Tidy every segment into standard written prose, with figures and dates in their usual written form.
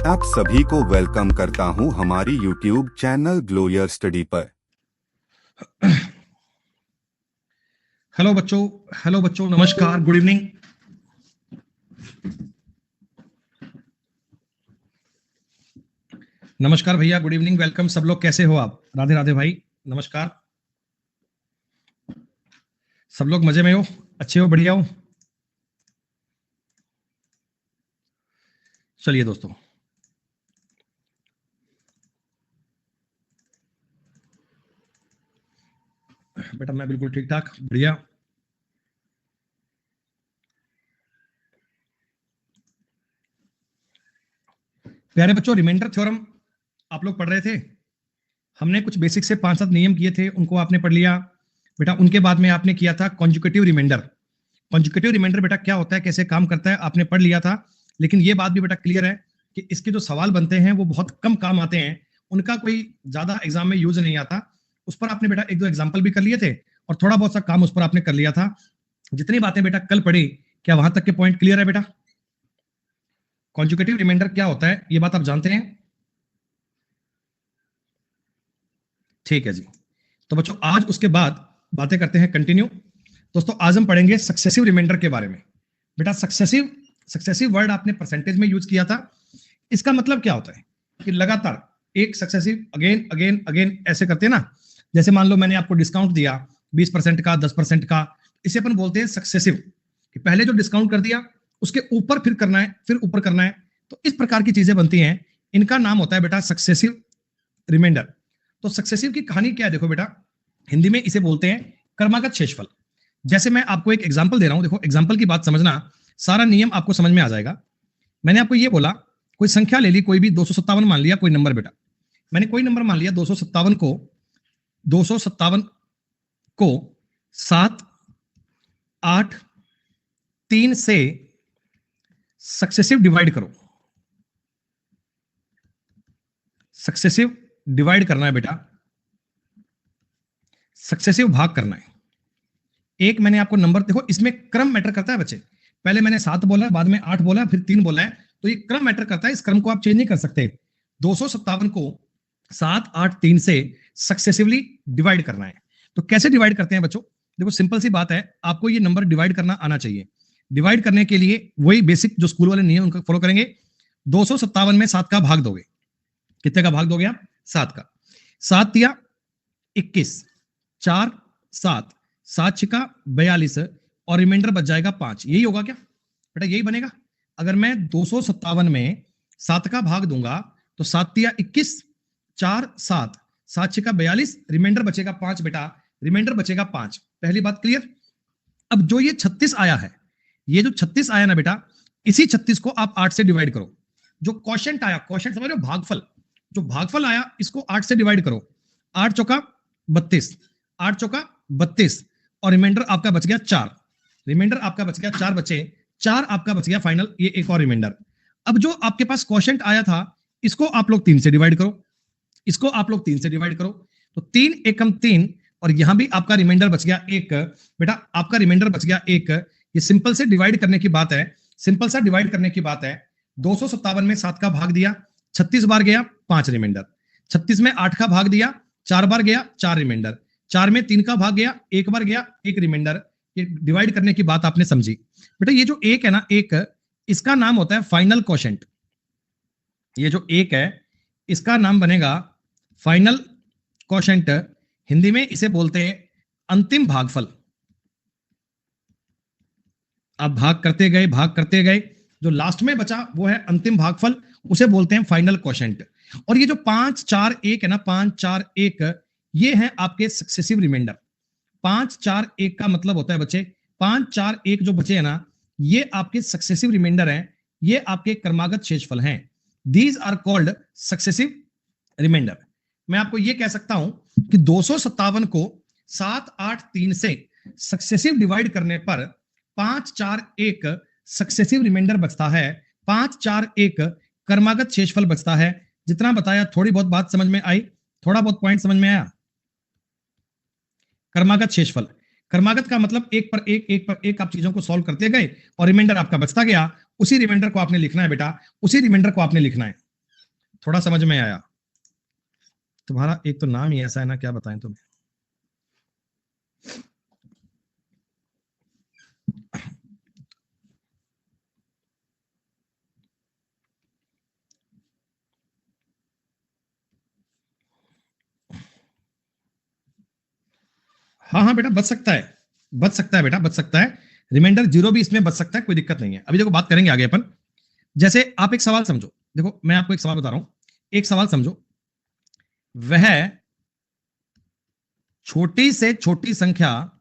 आप सभी को वेलकम करता हूं हमारी YouTube channel glow your study पर। हेलो बच्चों, नमस्कार, गुड इवनिंग। नमस्कार भैया, गुड इवनिंग, वेलकम। सब लोग कैसे हो आप? राधे राधे भाई, नमस्कार। सब लोग मजे में हो, अच्छे हो, बढ़िया हो? चलिए दोस्तों, बेटा मैं बिल्कुल ठीक ठाक, बढ़िया। प्यारे बच्चों, रिमाइंडर थ्योरम आप लोग पढ़ रहे थे। हमने कुछ बेसिक से 5-7 नियम किए थे, उनको आपने पढ़ लिया बेटा। उनके बाद में आपने किया था कॉन्जुगेटिव रिमाइंडर। कॉन्जुगेटिव रिमाइंडर बेटा क्या होता है, कैसे काम करता है, आपने पढ़ लिया था। लेकिन ये बात भी बेटा क्लियर है कि इसके जो सवाल बनते हैं वो बहुत कम काम आते हैं, उनका कोई ज्यादा एग्जाम में यूज नहीं आता। उस पर आपने बेटा 1-2 एग्जाम्पल भी कर लिए थे और थोड़ा बहुत सा काम उस पर आपने कर लिया था। जितनी बातें बेटा कल पढ़ी, क्या वहां तक के पॉइंट क्लियर है बेटा? कॉन्जुगेटिव रिमाइंडर क्या होता है ये बात आप जानते हैं? ठीक है जी। तो बच्चों आज उसके बाद बातें करते हैं कंटिन्यू। दोस्तों आज हम पढ़ेंगे सक्सेसिव रिमाइंडर के बारे में। बेटा सक्सेसिव वर्ड आपने परसेंटेज में यूज किया था। इसका मतलब क्या होता है कि लगातार एक सक्सेसिव अगेन अगेन अगेन ऐसे करते हैं ना। जैसे मान लो मैंने आपको डिस्काउंट दिया 20% का, 10% का, इसे अपन बोलते हैं सक्सेसिव, कि पहले जो डिस्काउंट कर दिया उसके ऊपर फिर करना है, फिर ऊपर करना है। तो इस प्रकार की चीजें बनती हैं, इनका नाम होता है बेटा सक्सेसिव रिमाइंडर। तो सक्सेसिव की कहानी क्या है? देखो बेटा, हिंदी में इसे बोलते हैं क्रमागत शेषफल। जैसे मैं आपको एक एग्जांपल दे रहा हूं, देखो एग्जांपल की बात समझना, सारा नियम आपको समझ में आ जाएगा। मैंने आपको ये बोला, कोई संख्या ले ली, कोई भी 257 मान लिया, कोई नंबर बेटा। मैंने कोई नंबर मान लिया 257 को 7, 8, 3 से सक्सेसिव डिवाइड करो। सक्सेसिव डिवाइड करना है बेटा, सक्सेसिव भाग करना है। एक मैंने आपको नंबर, देखो इसमें क्रम मैटर करता है बच्चे। पहले मैंने 7 बोला, बाद में 8 बोला, फिर 3 बोला है, तो ये क्रम मैटर करता है। इस क्रम को आप चेंज नहीं कर सकते। 257 को 7, 8, 3 से सक्सेसिवली डिवाइड करना है। तो कैसे डिवाइड करते हैं बच्चों? देखो सिंपल सी बात है, आपको ये नंबर डिवाइड करना आना चाहिए। डिवाइड करने के लिए वही बेसिक जो स्कूल वाले नियम उनको फॉलो करेंगे। 257 में 7 का भाग दोगे, कितने का भाग दोगे आप? 7 का। 7 दिया 21, 4, 7, 7 छिका 42 और रिमाइंडर बच जाएगा 5। यही होगा क्या बेटा? यही बनेगा। अगर मैं 257 में 7 का भाग दूंगा तो 7 दिया 21, 4, 7, 7 छिका 42, रिमाइंडर बचेगा 5 बेटा, रिमाइंडर बचेगा 5। पहली बात क्लियर। अब जो ये 36 आया है, ये जो 36 आया ना बेटा, इसी 36 को आप 8 से डिवाइड करो। जो क्वोशंट आया, क्वोशंट समझ रहे हो, भागफल, जो भागफल आया इसको 8 से डिवाइड करो। 8 चौका 32, 8 चौका 32 और रिमाइंडर आपका बच गया 4। रिमाइंडर आपका बच गया 4 बचे, 4 आपका बच गया फाइनल, ये एक और रिमाइंडर। अब जो आपके पास क्वोशंट आया था, इसको आप लोग 3 से डिवाइड करो, इसको आप लोग 3 से डिवाइड करो। तो 3 एकम 3 और यहां भी आपका रिमाइंडर बच गया 1 बेटा, आपका रिमाइंडर बच गया 1। ये सिंपल से डिवाइड करने की बात है, सिंपल सा डिवाइड करने की बात है। 257 में 7 का भाग दिया, 36 बार गया, 5 रिमाइंडर। 36 में 8 का भाग दिया, 4 बार गया, 4 रिमाइंडर। 4 में 3 का भाग गया, 1 बार गया, 1 रिमाइंडर। ये डिवाइड करने की बात आपने समझी बेटा। ये जो 1 है ना, 1, इसका नाम होता है फाइनल क्वोशंट। ये जो 1 है इसका नाम बनेगा फाइनल क्वोशंट। हिंदी में इसे बोलते हैं अंतिम भागफल। आप भाग करते गए, भाग करते गए, जो लास्ट में बचा वो है अंतिम भागफल, उसे बोलते हैं फाइनल क्वोशंट। और ये जो 5, 4, 1 है ना, 5, 4, 1, ये है आपके सक्सेसिव रिमाइंडर। 5, 4, 1 का मतलब होता है बच्चे, 5, 4, 1 जो बचे है ना, ये आपके सक्सेसिव रिमाइंडर हैं, ये आपके क्रमागत शेषफल हैं। These are called successive remainder. मैं आपको ये कह सकता हूं कि 257 को 7, 8, 3 से सक्सेसिव डिवाइड करने पर 5, 4, 1 सक्सेसिव रिमाइंडर बचता है, 5, 4, 1 क्रमागत शेषफल बचता है। जितना बताया, थोड़ी बहुत बात समझ में आई, थोड़ा बहुत पॉइंट समझ में आया? क्रमागत शेषफल, क्रमागत का मतलब एक पर एक, एक पर एक आप चीजों को सॉल्व करते गए और रिमाइंडर आपका बचता गया। उसी रिमाइंडर को आपने लिखना है बेटा, उसी रिमाइंडर को आपने लिखना है। थोड़ा समझ में आया? तुम्हारा एक तो नाम ही ऐसा है ना, क्या बताएं तुम्हें। हाँ हाँ बेटा, बच सकता है, बच सकता है बेटा, बच सकता है। रिमाइंडर जीरो भी इसमें बच सकता है, कोई दिक्कत नहीं है। अभी देखो बात करेंगे आगे अपन। जैसे आप एक सवाल समझो, देखो मैं आपको एक सवाल बता रहा हूं, एक सवाल समझो। वह छोटी से छोटी संख्या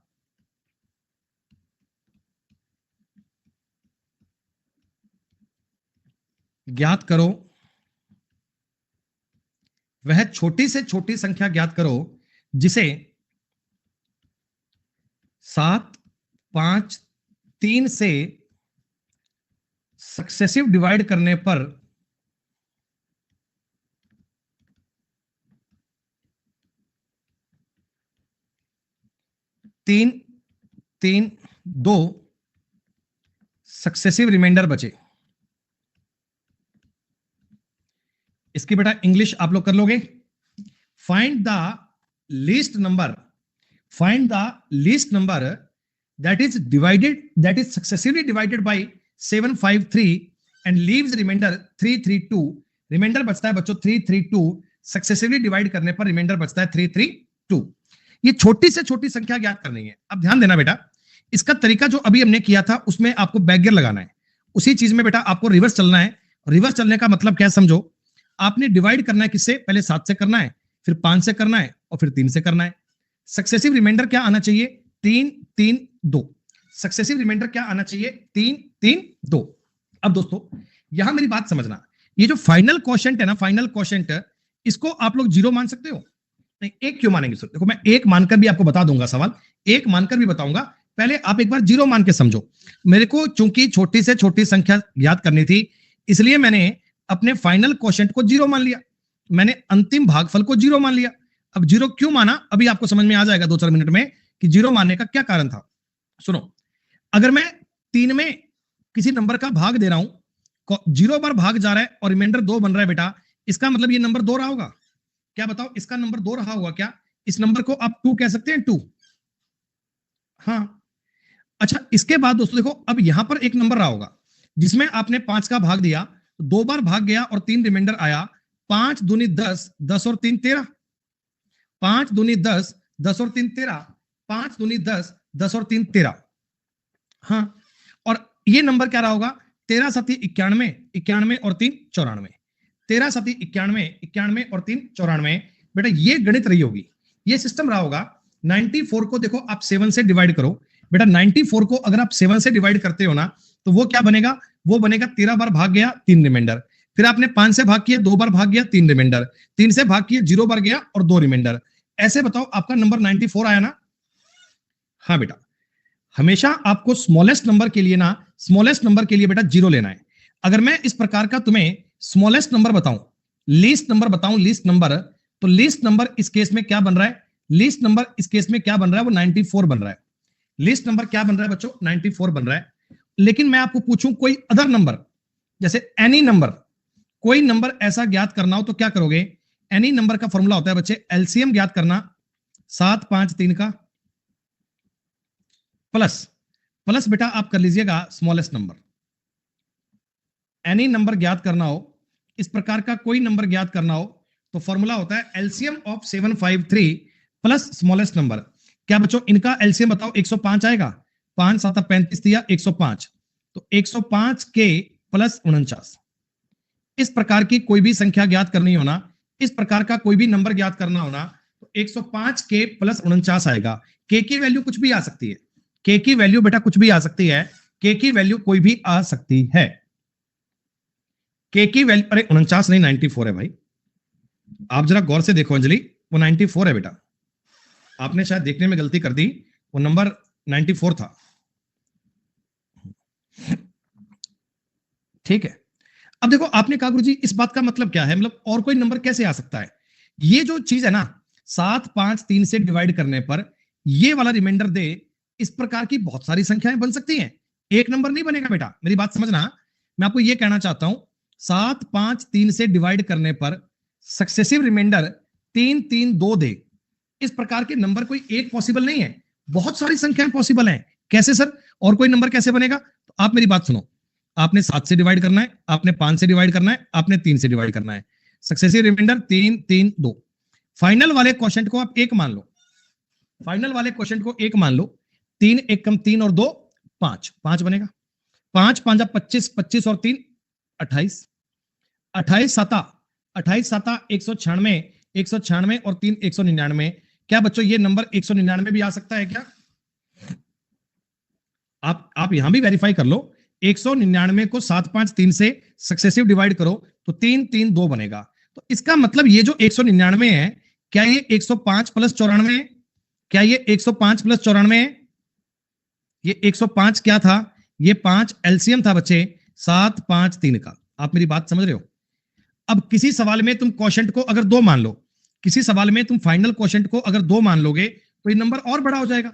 ज्ञात करो, वह छोटी से छोटी संख्या ज्ञात करो जिसे 7, 5, 3 से सक्सेसिव डिवाइड करने पर तीन, 3, 2 सक्सेसिव रिमाइंडर बचे। इसकी बेटा इंग्लिश आप लोग कर लोगे। Find the least number, find the least number that is divided, that is successively divided by 753 and leaves remainder 332। Remainder बचता है बच्चों 332, सक्सेसिवली डिवाइड करने पर रिमाइंडर बचता है 332। ये छोटी से छोटी संख्या ज्ञात करनी है। अब ध्यान देना बेटा, इसका तरीका जो अभी हमने किया था उसमें आपको बैक गियर लगाना है, उसी चीज में बेटा आपको रिवर्स चलना है। रिवर्स चलने का मतलब क्या समझो, आपने डिवाइड करना है किससे, पहले 7 से करना है, फिर 5 से करना है और फिर 3 से करना है। सक्सेसिव रिमाइंडर क्या आना चाहिए, 3, 3, 2। सक्सेसिव रिमाइंडर क्या आना चाहिए, 3, 3, 2। अब दोस्तों यहां मेरी बात समझना, ये जो फाइनल क्वोशिएंट है ना, फाइनल क्वोशिएंट, इसको आप लोग जीरो मान सकते हो? नहीं, एक क्यों मानेंगे सर? देखो मैं एक मानकर भी आपको बता दूंगा सवाल, एक मानकर भी बताऊंगा, पहले आप एक बार जीरो मान के समझो। मेरे को चूंकि छोटी से छोटी संख्या याद करनी थी, इसलिए मैंने अपने फाइनल क्वोशिएंट को जीरो मान लिया, मैंने अंतिम भागफल को जीरो मान लिया। अब जीरो क्यों माना, अभी आपको समझ में आ जाएगा 2-4 मिनट में कि जीरो मानने का क्या कारण था। सुनो, अगर मैं 3 में किसी नंबर का भाग दे रहा हूं, 0 बार भाग जा रहा है और रिमाइंडर 2 बन रहा है बेटा, इसका मतलब ये नंबर 2 रहा होगा क्या? बताओ, इसका नंबर 2 रहा होगा क्या? इस नंबर को आप 2 कह सकते हैं, 2। हाँ, अच्छा इसके बाद दोस्तों देखो, अब यहां पर एक नंबर रहा होगा जिसमें आपने 5 का भाग दिया, 2 बार भाग गया और 3 रिमाइंडर आया। 5 दूनी 10, 10 और 3 13। 5 दूनी 10, 10 और 3 13। 5 दूनी 10, 10 और 3 13। हाँ, और ये नंबर क्या रहा होगा, 13 7 91, 91 और 3 94। 13 7 91, 91 और 3 94। बेटा ये गणित रही होगी, ये सिस्टम रहा होगा। 94 को देखो आप 7 से डिवाइड करो बेटा, 94 को अगर आप 7 से डिवाइड करते हो ना, तो वो क्या बनेगा, वो बनेगा 13 बार भाग गया 3 रिमाइंडर, फिर आपने 5 से भाग किया, 2 बार भाग गया 3 रिमाइंडर, 3 से भाग किया 0 बार गया और 2 रिमाइंडर। ऐसे बताओ आपका नंबर 94 आया ना? हाँ बेटा, हमेशा आपको स्मॉलेस्ट नंबर के लिए ना, स्मॉलेस्ट नंबर के लिए बेटा जीरो लेना है। अगर मैं इस प्रकार का तुम्हें स्मॉलेस्ट नंबर बताऊं, लीस्ट नंबर बताऊं, लीस्ट नंबर, तो लीस्ट नंबर इस केस में क्या बन रहा है, लीस्ट नंबर इस केस में क्या बन रहा है, वो 94 बन रहा है। लीस्ट नंबर क्या बन रहा है बच्चों, 94 बन रहा है। लेकिन मैं आपको पूछूं कोई अदर नंबर, जैसे एनी नंबर, कोई नंबर ऐसा ज्ञात करना हो तो क्या करोगे? एनी नंबर का फॉर्मूला होता है बच्चे, एलसीएम ज्ञात करना 7, 5, 3 का, प्लस प्लस बेटा आप कर लीजिएगा स्मॉलेस्ट नंबर। एनी नंबर ज्ञात करना हो, इस प्रकार का कोई नंबर ज्ञात करना हो, तो फॉर्मूला होता है LCM of 753 plus smallest number. क्या बच्चों इनका एलसीएम बताओ, 105 आएगा, 5 7 35 दिया 105, तो 105 के प्लस 49। इस प्रकार की कोई भी संख्या ज्ञात करनी हो ना, इस प्रकार का कोई भी नंबर ज्ञात करना हो ना, तो 105 के प्लस 49 आएगा। के की वैल्यू कुछ भी आ सकती है, के की वैल्यू बेटा कुछ भी आ सकती है, के की वैल्यू कोई भी आ सकती है। के की वैल्यू, अरे 49 नहीं 94 है भाई, आप जरा गौर से देखो अंजलि, वो 94 है बेटा, आपने शायद देखने में गलती कर दी, वो नंबर 94 था। ठीक है, अब देखो आपने कहा गुरुजी इस बात का मतलब क्या है, मतलब और कोई नंबर कैसे आ सकता है? ये जो चीज है ना, 7, 5, 3 से डिवाइड करने पर ये वाला रिमाइंडर दे, इस प्रकार की बहुत सारी संख्याएं बन सकती हैं, एक नंबर नहीं बनेगा बेटा, मेरी बात समझना। मैं आपको ये कहना चाहता हूं, 7 5 3 से डिवाइड करने पर सक्सेसिव रिमाइंडर 3 3 2 दे, इस प्रकार के नंबर कोई एक पॉसिबल नहीं है, बहुत सारी संख्याएं पॉसिबल हैं। कैसे सर, और कोई नंबर कैसे बनेगा? तो आप मेरी बात सुनो, आपने 7 से डिवाइड करना है, आपने 5 से डिवाइड करना है, आपने 3 से डिवाइड करना है। Successive remainder 3 3 2। फाइनल वाले क्वेश्चन को आप एक मान लो, फाइनल वाले क्वेश्चन को एक मान लो। 3 1 कम 3 और 2 5, 5 बनेगा। 5 5 25, 25 और 3 28, 28 7 28 7 196, 196 और 3 199। क्या बच्चों ये नंबर 199 भी आ सकता है क्या? आप यहां भी वेरीफाई कर लो। 199 को 7 5 3 से सक्सेसिव डिवाइड करो तो 3 3 2 बनेगा। तो इसका मतलब ये जो 199 है, क्या ये 105 प्लस 94 है? क्या ये 105 प्लस 94 है? ये 105 क्या था? ये 5 एलसीएम था बच्चे 7 5 3 का। आप मेरी बात समझ रहे हो? अब किसी सवाल में तुम क्वोशंट को अगर 2 मान लो, किसी सवाल में तुम फाइनल क्वोशंट को अगर 2 मान लोगे तो ये नंबर और बड़ा हो जाएगा।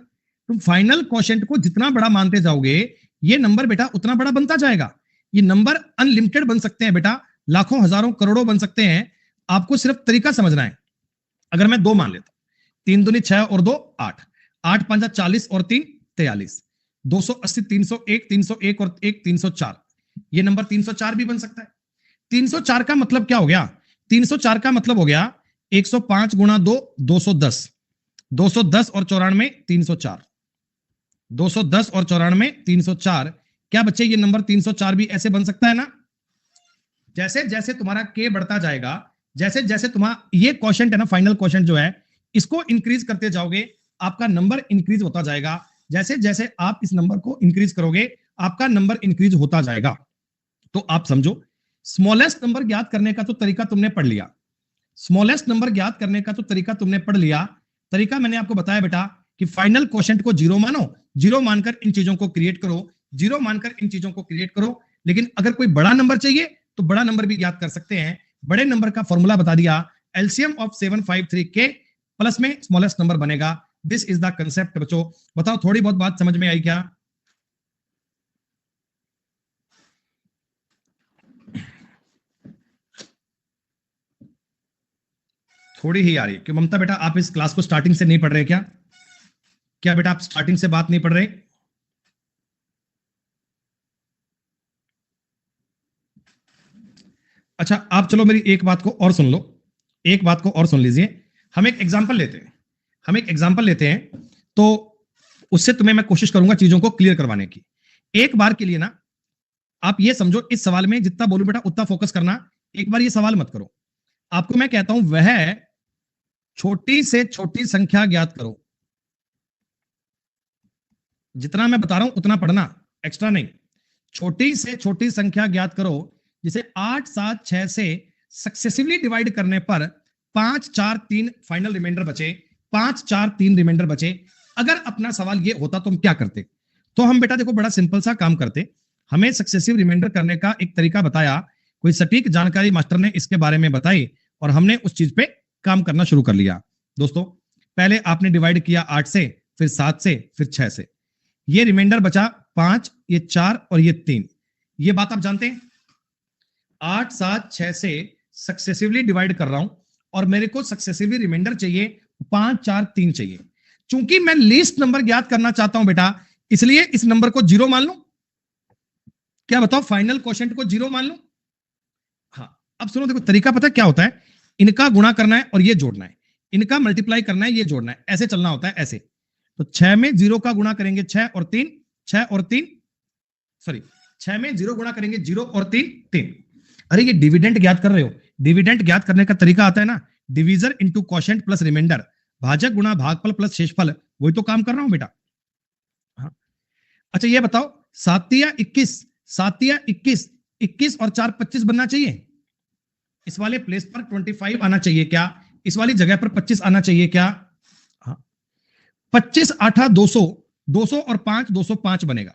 तुम फाइनल क्वोशंट को जितना बड़ा मानते जाओगे ये नंबर बेटा उतना बड़ा बनता जाएगा। ये नंबर अनलिमिटेड बन सकते हैं बेटा, लाखों हजारों करोड़ों बन सकते हैं। आपको सिर्फ तरीका समझना है। अगर मैं 2 मान लेता हूं, 3 दूनी 6 और 2 8, 8 5 40 और 3 43, 280 301 301 और 1 304। ये नंबर 304 भी बन सकता है। 304 का मतलब क्या हो गया? 304 का मतलब हो गया 105 गुणा 2 210, 210 और 94 304, 210 और 94 304। क्या बच्चे ये नंबर 304 भी ऐसे बन सकता है ना? जैसे जैसे तुम्हारा के बढ़ता जाएगा, जैसे जैसे तुम्हारा ये क्वोशंट है ना, फाइनल क्वोशंट जो है, इसको इंक्रीज करते जाओगे आपका नंबर इंक्रीज होता जाएगा। जैसे जैसे आप इस नंबर को इंक्रीज करोगे आपका नंबर इंक्रीज होता जाएगा। तो आप समझो, स्मॉलेस्ट नंबर ज्ञात करने का तो तरीका तुमने पढ़ लिया, स्मॉलेस्ट नंबर ज्ञात करने का तो तरीका तुमने पढ़ लिया। तरीका मैंने आपको बताया बेटा कि फाइनल क्वोशंट को 0 मानो, 0 मानकर इन चीजों को क्रिएट करो, 0 मानकर इन चीजों को क्रिएट करो। लेकिन अगर कोई बड़ा नंबर चाहिए तो बड़ा नंबर भी ज्ञात कर सकते हैं। बड़े नंबर का फॉर्मूला बता दिया, एलसीएम ऑफ 753 के प्लस में स्मॉलेस्ट नंबर बनेगा। This is the concept. बच्चों बताओ थोड़ी बहुत बात समझ में आई क्या? थोड़ी ही आ रही है कि ममता बेटा आप इस क्लास को स्टार्टिंग से नहीं पढ़ रहे क्या? क्या बेटा आप स्टार्टिंग से बात नहीं पढ़ रहे? अच्छा आप चलो मेरी एक बात को और सुन लो, एक बात को और सुन लीजिए। हम एक एग्जांपल लेते हैं, हम एक एग्जांपल लेते हैं, तो उससे तुम्हें मैं कोशिश करूंगा चीजों को क्लियर करवाने की। एक बार के लिए ना आप ये समझो, इस सवाल में जितना बोलूं बेटा उतना फोकस करना। एक बार ये सवाल मत करो। आपको मैं कहता हूं वह छोटी से छोटी संख्या ज्ञात करो। जितना मैं बता रहा हूं उतना पढ़ना, एक्स्ट्रा नहीं। छोटी से छोटी संख्या ज्ञात करो जिसे 8 7 6 से सक्सेसिवली डिवाइड करने पर 5 4 3 फाइनल रिमाइंडर बचे, 5 4 3 रिमाइंडर बचे। अगर अपना सवाल ये होता तो हम क्या करते? तो हम बेटा देखो बड़ा सिंपल सा काम करते। हमें सक्सेसिव रिमाइंडर करने का एक तरीका बताया, कोई सटीक जानकारी मास्टर ने इसके बारे में बताई और हमने उस चीज पे काम करना शुरू कर लिया। दोस्तों पहले आपने डिवाइड किया 8 से, फिर 7 से, फिर 6 से। ये रिमाइंडर बचा 5, ये 4 और ये 3। ये बात आप जानते हैं। 8 7 6 से सक्सेसिवली डिवाइड कर रहा हूं और मेरे को सक्सेसिवली रिमाइंडर चाहिए 5 4 3 चाहिए। चूंकि मैं लीस्ट नंबर ज्ञात करना चाहता हूं बेटा, इसलिए इस नंबर को 0 मान लूं। क्या बताओ, फाइनल क्वोशंट को 0 मान लूं? हाँ अब सुनो, देखो तरीका पता है क्या होता है? इनका गुणा करना है और ये जोड़ना है, इनका मल्टीप्लाई करना है, ये जोड़ना है, ऐसे चलना होता है ऐसे। तो 6 में 0 का गुणा करेंगे 6 और 3, 6 और 3, सॉरी 6 में 0 गुणा करेंगे 0 और 3 3। अरे ये डिविडेंड ज्ञात कर रहे हो, डिविडेंड ज्ञात करने का तरीका आता है ना, divisor into quotient plus remainder, भाजक गुणा भागफल प्लस शेषफल। वही तो काम कर रहा हूं बेटा। हाँ। अच्छा ये बताओ, 7 या 21, 7 या 21, 21 और 4 25 बनना चाहिए। इस वाले प्लेस पर 25 आना चाहिए क्या? इस वाली जगह पर 25 आना चाहिए क्या? हाँ। 25 8 200, 200 और 5 205 बनेगा।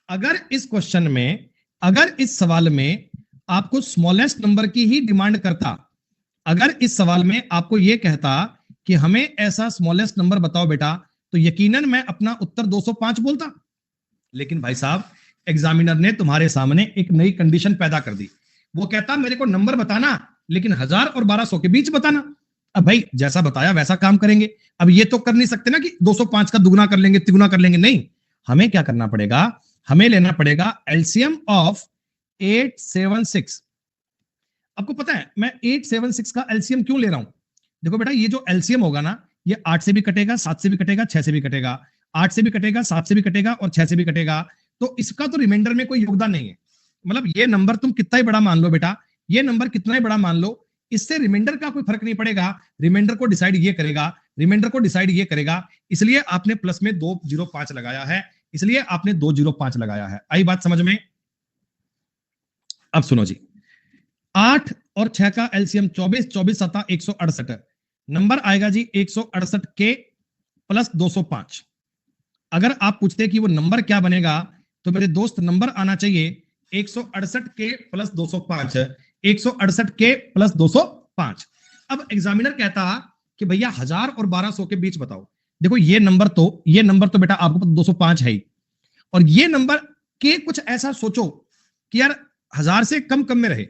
अगर इस क्वेश्चन में, अगर इस सवाल में आपको स्मॉलेस्ट नंबर की ही डिमांड करता, अगर इस सवाल में आपको यह कहता कि हमें ऐसा स्मॉलेस्ट नंबर बताओ बेटा, तो यकीनन मैं अपना उत्तर 205 बोलता। लेकिन भाई साहब एग्जामिनर ने तुम्हारे सामने एक नई कंडीशन पैदा कर दी। वो कहता मेरे को नंबर बताना, लेकिन 1000 और 1200 के बीच बताना। अब भाई जैसा बताया वैसा काम करेंगे। अब ये तो कर नहीं सकते ना कि 205 का दुगुना कर लेंगे, तिगुना कर लेंगे, नहीं। हमें क्या करना पड़ेगा, हमें लेना पड़ेगा एलसीएम ऑफ 876। आपको पता है मैं 876 का एलसीएम क्यों ले रहा हूं? देखो बेटा, ये जो एलसीएम होगा ना, ये 8 से भी कटेगा, 7 से भी कटेगा, 6 से भी कटेगा, 8 से भी कटेगा, 7 से भी कटेगा और 6 से भी कटेगा। तो इसका तो रिमाइंडर में कोई योगदान नहीं है। मतलब ये नंबर तुम कितना ही बड़ा मान लो बेटा, ये नंबर कितना ही बड़ा मान लो, इससे रिमाइंडर का कोई फर्क नहीं पड़ेगा। रिमाइंडर को डिसाइड ये करेगा, रिमाइंडर को डिसाइड ये करेगा। इसलिए आपने प्लस में 205 लगाया है, इसलिए आपने 205 लगाया है। आई बात समझ में? अब सुनो जी, 8 और 6 का एलसीएम 24, 24 7 168, नंबर आएगा जी 168 के प्लस 205। अगर आप पूछते कि वो नंबर क्या बनेगा, तो मेरे दोस्त नंबर आना चाहिए 168 के प्लस 205, 168 के प्लस 205। अब एग्जामिनर कहता कि भैया 1000 और 1200 के बीच बताओ। देखो ये नंबर तो बेटा आपको 205 है ही, और ये नंबर के कुछ ऐसा सोचो कि यार 1000 से कम कम में रहे,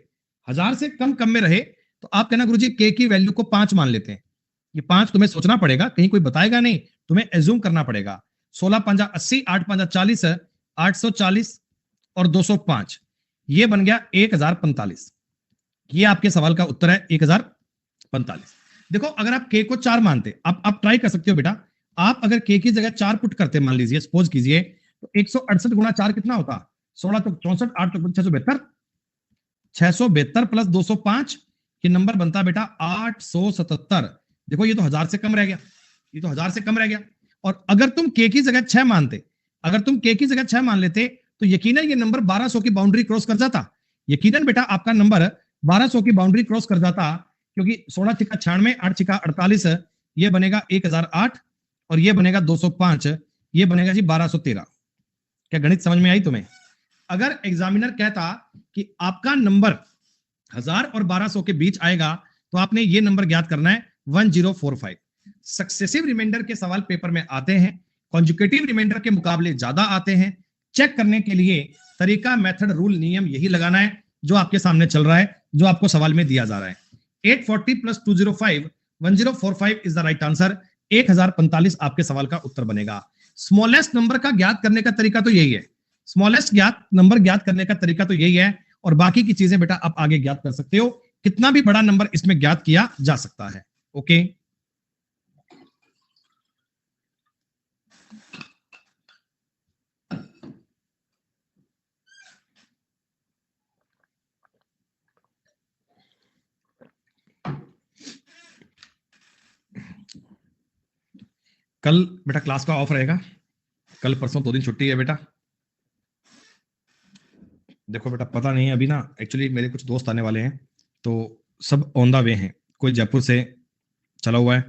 1000 से कम कम में रहे। तो आप कहना गुरुजी के की वैल्यू को 5 मान लेते हैं। ये 5 तुम्हें सोचना पड़ेगा, कहीं कोई बताएगा नहीं, तुम्हें एज्यूम करना पड़ेगा। 16 पंजा 80, 8 पंजा 40, 840 और 205, ये बन गया 1045। ये आपके सवाल का उत्तर है 1045। देखो अगर आप के को 4 मानते, आप ट्राई कर सकते हो बेटा, आप अगर के की जगह 4 पुट करते, मान लीजिए सपोज कीजिए, तो 168 गुणा 4 कितना होता? 16 तो 64, 8 तो 672, 672 प्लस 205, ये नंबर बनता बेटा 877। देखो ये तो 1000 से कम रह गया, ये तो 1000 से कम रह गया। और अगर तुम के की जगह 6 मानते, अगर तुम के की जगह 6 मान लेते, तो यकीनन ये नंबर 1200 की बाउंड्री क्रॉस कर जाता। यकीनन बेटा आपका नंबर 1200 की बाउंड्री क्रॉस कर जाता, क्योंकि 16 छिका 96, 8 छिका 48, ये बनेगा 1008 और ये बनेगा 205, ये बनेगा जी 1213। क्या गणित समझ में आई तुम्हें? अगर एग्जामिनर कहता कि आपका नंबर 1000 और 1200 के बीच आएगा, तो आपने ये नंबर ज्ञात करना है 1045। सक्सेसिव रिमाइंडर के सवाल पेपर में आते हैं, कॉन्जुगेटिव रिमाइंडर के मुकाबले ज्यादा आते हैं। चेक करने के लिए तरीका, मेथड, रूल, नियम यही लगाना है जो आपके सामने चल रहा है, जो आपको सवाल में दिया जा रहा है। 840 plus 205, 1045 is the right answer. 1045 आपके सवाल का उत्तर बनेगा। स्मॉलेस्ट नंबर का ज्ञात करने का तरीका तो यही है, स्मॉलेस्ट नंबर ज्ञात करने का तरीका तो यही है, और बाकी की चीजें बेटा आप आगे ज्ञात कर सकते हो। कितना भी बड़ा नंबर इसमें ज्ञात किया जा सकता है। ओके, कल बेटा क्लास का ऑफ रहेगा, कल परसों 2 दिन छुट्टी है बेटा। देखो बेटा पता नहीं अभी ना, एक्चुअली मेरे कुछ दोस्त आने वाले हैं, तो सब ऑन द वे हैं। कोई जयपुर से चला हुआ है,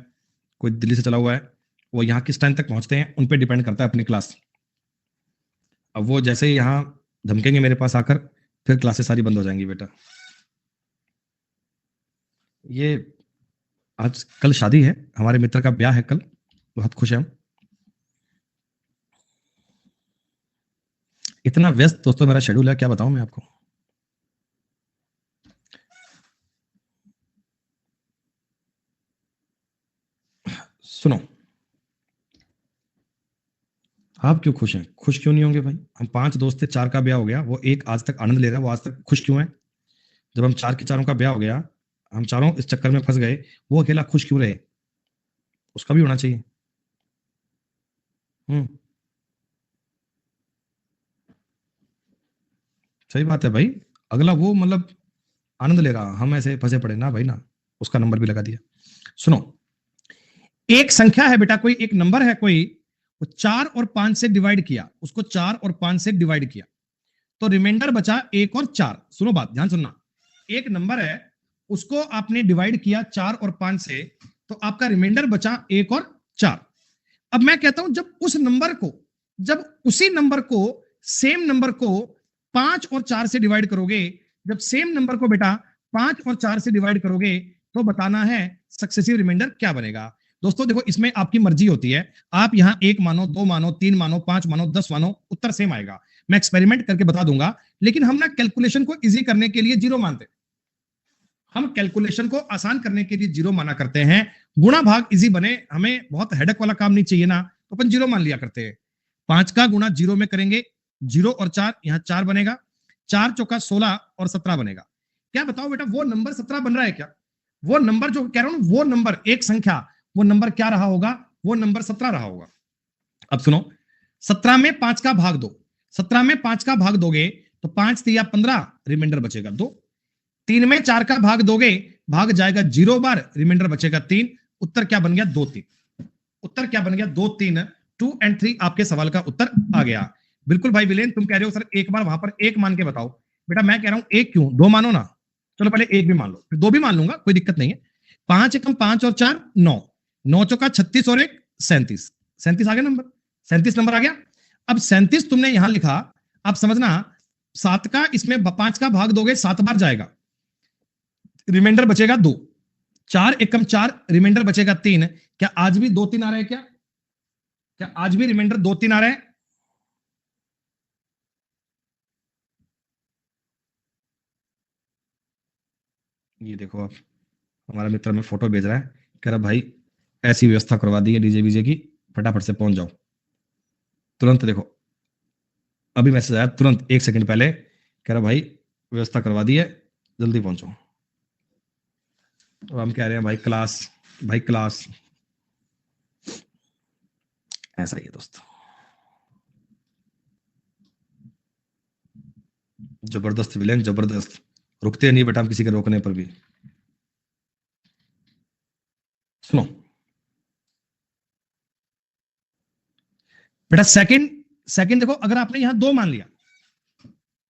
कोई दिल्ली से चला हुआ है। वो यहाँ किस टाइम तक पहुंचते हैं उन पे डिपेंड करता है अपनी क्लास। अब वो जैसे ही यहाँ धमकेंगे मेरे पास आकर, फिर क्लासेस सारी बंद हो जाएंगी बेटा। ये आज कल शादी है, हमारे मित्र का ब्याह है कल, बहुत खुश है हम। इतना व्यस्त दोस्तों मेरा शेड्यूल है, क्या बताऊं मैं आपको। सुनो, आप क्यों खुश हैं? खुश क्यों नहीं होंगे भाई? हम 5 दोस्त थे, 4 का ब्याह हो गया, वो एक आज तक आनंद ले रहा है, वो आज तक खुश क्यों है? जब हम 4 के चारों का ब्याह हो गया, हम चारों इस चक्कर में फंस गए, वो अकेला खुश क्यों रहे? उसका भी होना चाहिए। सही बात है भाई, अगला वो मतलब आनंद ले रहा, हम ऐसे फंसे पड़े ना भाई ना। उसका नंबर भी लगा दिया। सुनो, एक संख्या है बेटा, कोई एक नंबर है, कोई 4 और 5 से डिवाइड किया, उसको 4 और 5 से डिवाइड किया, तो रिमाइंडर बचा 1 और 4। सुनो बात, ध्यान सुनना। एक नंबर है, उसको आपने डिवाइड किया 4 और 5 से, तो आपका रिमाइंडर बचा 1 और 4। अब मैं कहता हूं जब उसी नंबर को सेम नंबर को 5 और 4 से डिवाइड करोगे, जब सेम नंबर को बेटा 5 और 4 से डिवाइड करोगे, तो बताना है सक्सेसिव रिमाइंडर क्या बनेगा। दोस्तों देखो, इसमें आपकी मर्जी होती है, आप यहां 1 मानो, 2 मानो, 3 मानो, 5 मानो, 10 मानो, उत्तर सेम आएगा। मैं एक्सपेरिमेंट करके बता दूंगा, लेकिन हम ना कैलकुलेशन को इजी करने के लिए जीरो मानते हैं। हम कैलकुलेशन को आसान करने के लिए जीरो माना करते हैं। गुणा भाग इजी बने, हमें बहुत हेडक वाला काम नहीं चाहिए ना, तो अपन जीरो मान लिया करते हैं। 5 का गुणा जीरो में करेंगे, 0 और 4, यहां 4 बनेगा, 4 चौका 16 और 17 बनेगा। क्या बताओ बेटा, वो नंबर 17 बन रहा है क्या? वो नंबर जो कह रहा हूं, वो नंबर एक संख्या, वो नंबर क्या रहा होगा? वो नंबर 17 रहा होगा। अब सुनो, 17 में 5 का भाग दो, 17 में 5 का भाग दोगे तो 5 तिया 15, रिमाइंडर बचेगा 2। 3 में 4 का भाग दोगे, भाग जाएगा 0 बार, रिमाइंडर बचेगा 3। उत्तर क्या बन गया? 2 3। उत्तर क्या बन गया? 2 3। 2 और 3 आपके सवाल का उत्तर आ गया। बिल्कुल भाई विलेन, तुम कह रहे हो सर एक बार वहां पर एक मान के बताओ। बेटा मैं कह रहा हूं एक क्यों, 2 मानो ना। चलो पहले एक भी मान लो, फिर 2 भी मान लूंगा, कोई दिक्कत नहीं है। 5 एकम 5 और 4 9, 9 चौका 36 और 1 37, 37 आ गया नंबर, 37 नंबर आ गया। अब 37 तुमने यहां लिखा, अब समझना 7 का इसमें 5 का भाग दोगे 7 बार जाएगा, रिमाइंडर बचेगा 2। 4 एकम 4, रिमाइंडर बचेगा 3। क्या आज भी 2 3 आ रहा है? क्या आज भी रिमाइंडर 2 3 आ रहा है? ये देखो, आप हमारा मित्र में फोटो भेज रहा है, कह रहा भाई ऐसी व्यवस्था करवा दी है डीजे बीजे की, फटाफट से पहुंच जाओ। तुरंत देखो, अभी मैसेज आया तुरंत 1 सेकंड पहले, कह रहा भाई व्यवस्था करवा दी है, जल्दी पहुंचो। तो हम कह रहे हैं भाई क्लास, भाई क्लास। ऐसा ही है दोस्तों, जबरदस्त विलेन, जबरदस्त। रुकते नहीं बेटा हम किसी के रोकने पर भी। सुनो बेटा, सेकंड सेकंड देखो, अगर आपने यहां 2 मान लिया,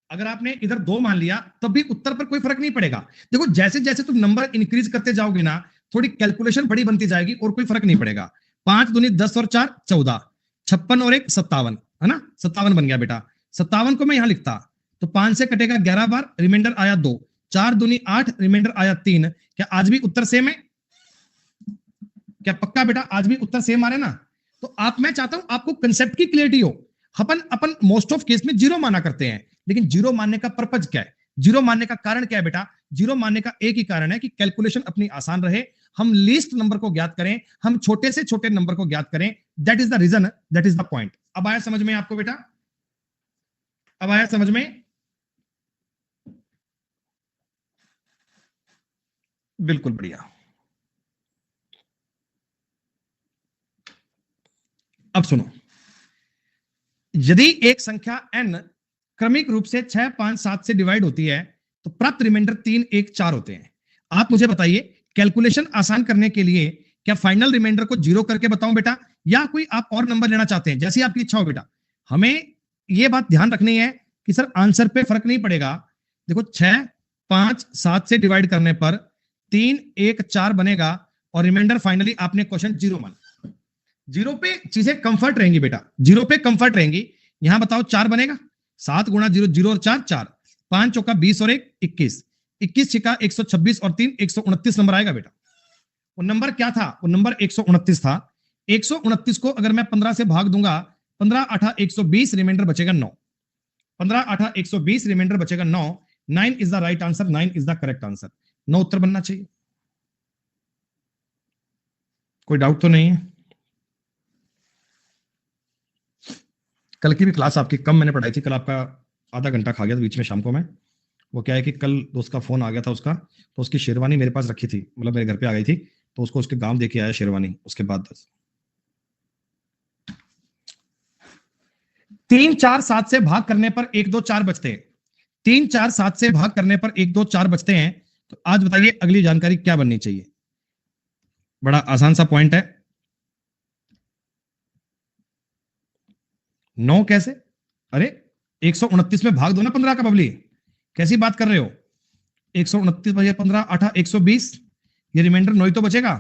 अगर आपने इधर 2 मान लिया तब भी उत्तर पर कोई फर्क नहीं पड़ेगा। देखो जैसे जैसे तुम नंबर इंक्रीज करते जाओगे ना, थोड़ी कैलकुलेशन बड़ी बनती जाएगी और कोई फर्क नहीं पड़ेगा। 5 दूनी 10 और 4 14, 56 और 1 57, है ना? 57 बन गया बेटा। 57 को मैं यहां लिखता तो 5 से कटेगा 11 बार, रिमाइंडर आया 2। 4 दूनी 8, रिमाइंडर आया 3। क्या आज भी उत्तर सेम है? क्या पक्का बेटा आज भी उत्तर सेम आ रहे ना? तो आप, मैं चाहता हूं आपको कंसेप्ट की क्लियरिटी हो। अपन अपन मोस्ट ऑफ केस में जीरो माना करते हैं, लेकिन जीरो मानने का पर्पज क्या है, जीरो मानने का कारण क्या है बेटा? जीरो मानने का एक ही कारण है कि कैलकुलेशन अपनी आसान रहे, हम लीस्ट नंबर को ज्ञात करें, हम छोटे से छोटे नंबर को ज्ञात करें। That is the reason, that is the point. अब आया समझ में आपको बेटा? अब आया समझ में? बिल्कुल बढ़िया। अब सुनो, यदि एक संख्या n क्रमिक रूप से 6 5 7 से डिवाइड होती है तो प्राप्त रिमाइंडर 3 1 4 होते हैं। आप मुझे बताइए, कैलकुलेशन आसान करने के लिए क्या फाइनल रिमाइंडर को जीरो करके बताऊं बेटा, या कोई आप और नंबर लेना चाहते हैं? जैसी आपकी इच्छा हो बेटा। हमें यह बात ध्यान रखनी है कि सर आंसर पे फर्क नहीं पड़ेगा। देखो 6 5 7 से डिवाइड करने पर 3 1 4 बनेगा और रिमाइंडर फाइनली आपने क्वेश्चन जीरो माना। जीरो पे चीजें कंफर्ट रहेंगी बेटा, जीरो पे कंफर्ट रहेंगी। यहां बताओ 4 बनेगा, 7 गुणा 0 0 और 4 4, 5 चौका 20 और 1 21, 21 छिका 126 और 3 129 नंबर आएगा बेटा। वो नंबर क्या था? वो नंबर 129 था। 129 को अगर मैं 15 से भाग दूंगा, 15 8 120, रिमाइंडर बचेगा 9। 15 8 120, रिमाइंडर बचेगा 9। 9 is the right answer, 9 is the correct answer. 9 उत्तर बनना चाहिए। कोई डाउट तो नहीं है? कल की भी क्लास आपकी कम मैंने पढ़ाई थी, कल आपका आधा घंटा खा गया था बीच में शाम को मैं। वो क्या है कि कल दोस्त का फोन आ गया था उसका, तो उसकी शेरवानी मेरे पास रखी थी, मतलब मेरे घर पे आ गई थी, तो उसको उसके गांव देके आया शेरवानी। उसके बाद 3 4 7 से भाग करने पर 1 2 4 बचते हैं। 3 4 7 से भाग करने पर 1 2 4 बचते हैं। तो आज बताइए अगली जानकारी क्या बननी चाहिए? बड़ा आसान सा पॉइंट है। 9 कैसे? अरे 129 में भाग दो ना 15 का बबली, कैसी बात कर रहे हो? 129 बजे 15 8 120, ये रिमाइंडर 9 ही तो बचेगा,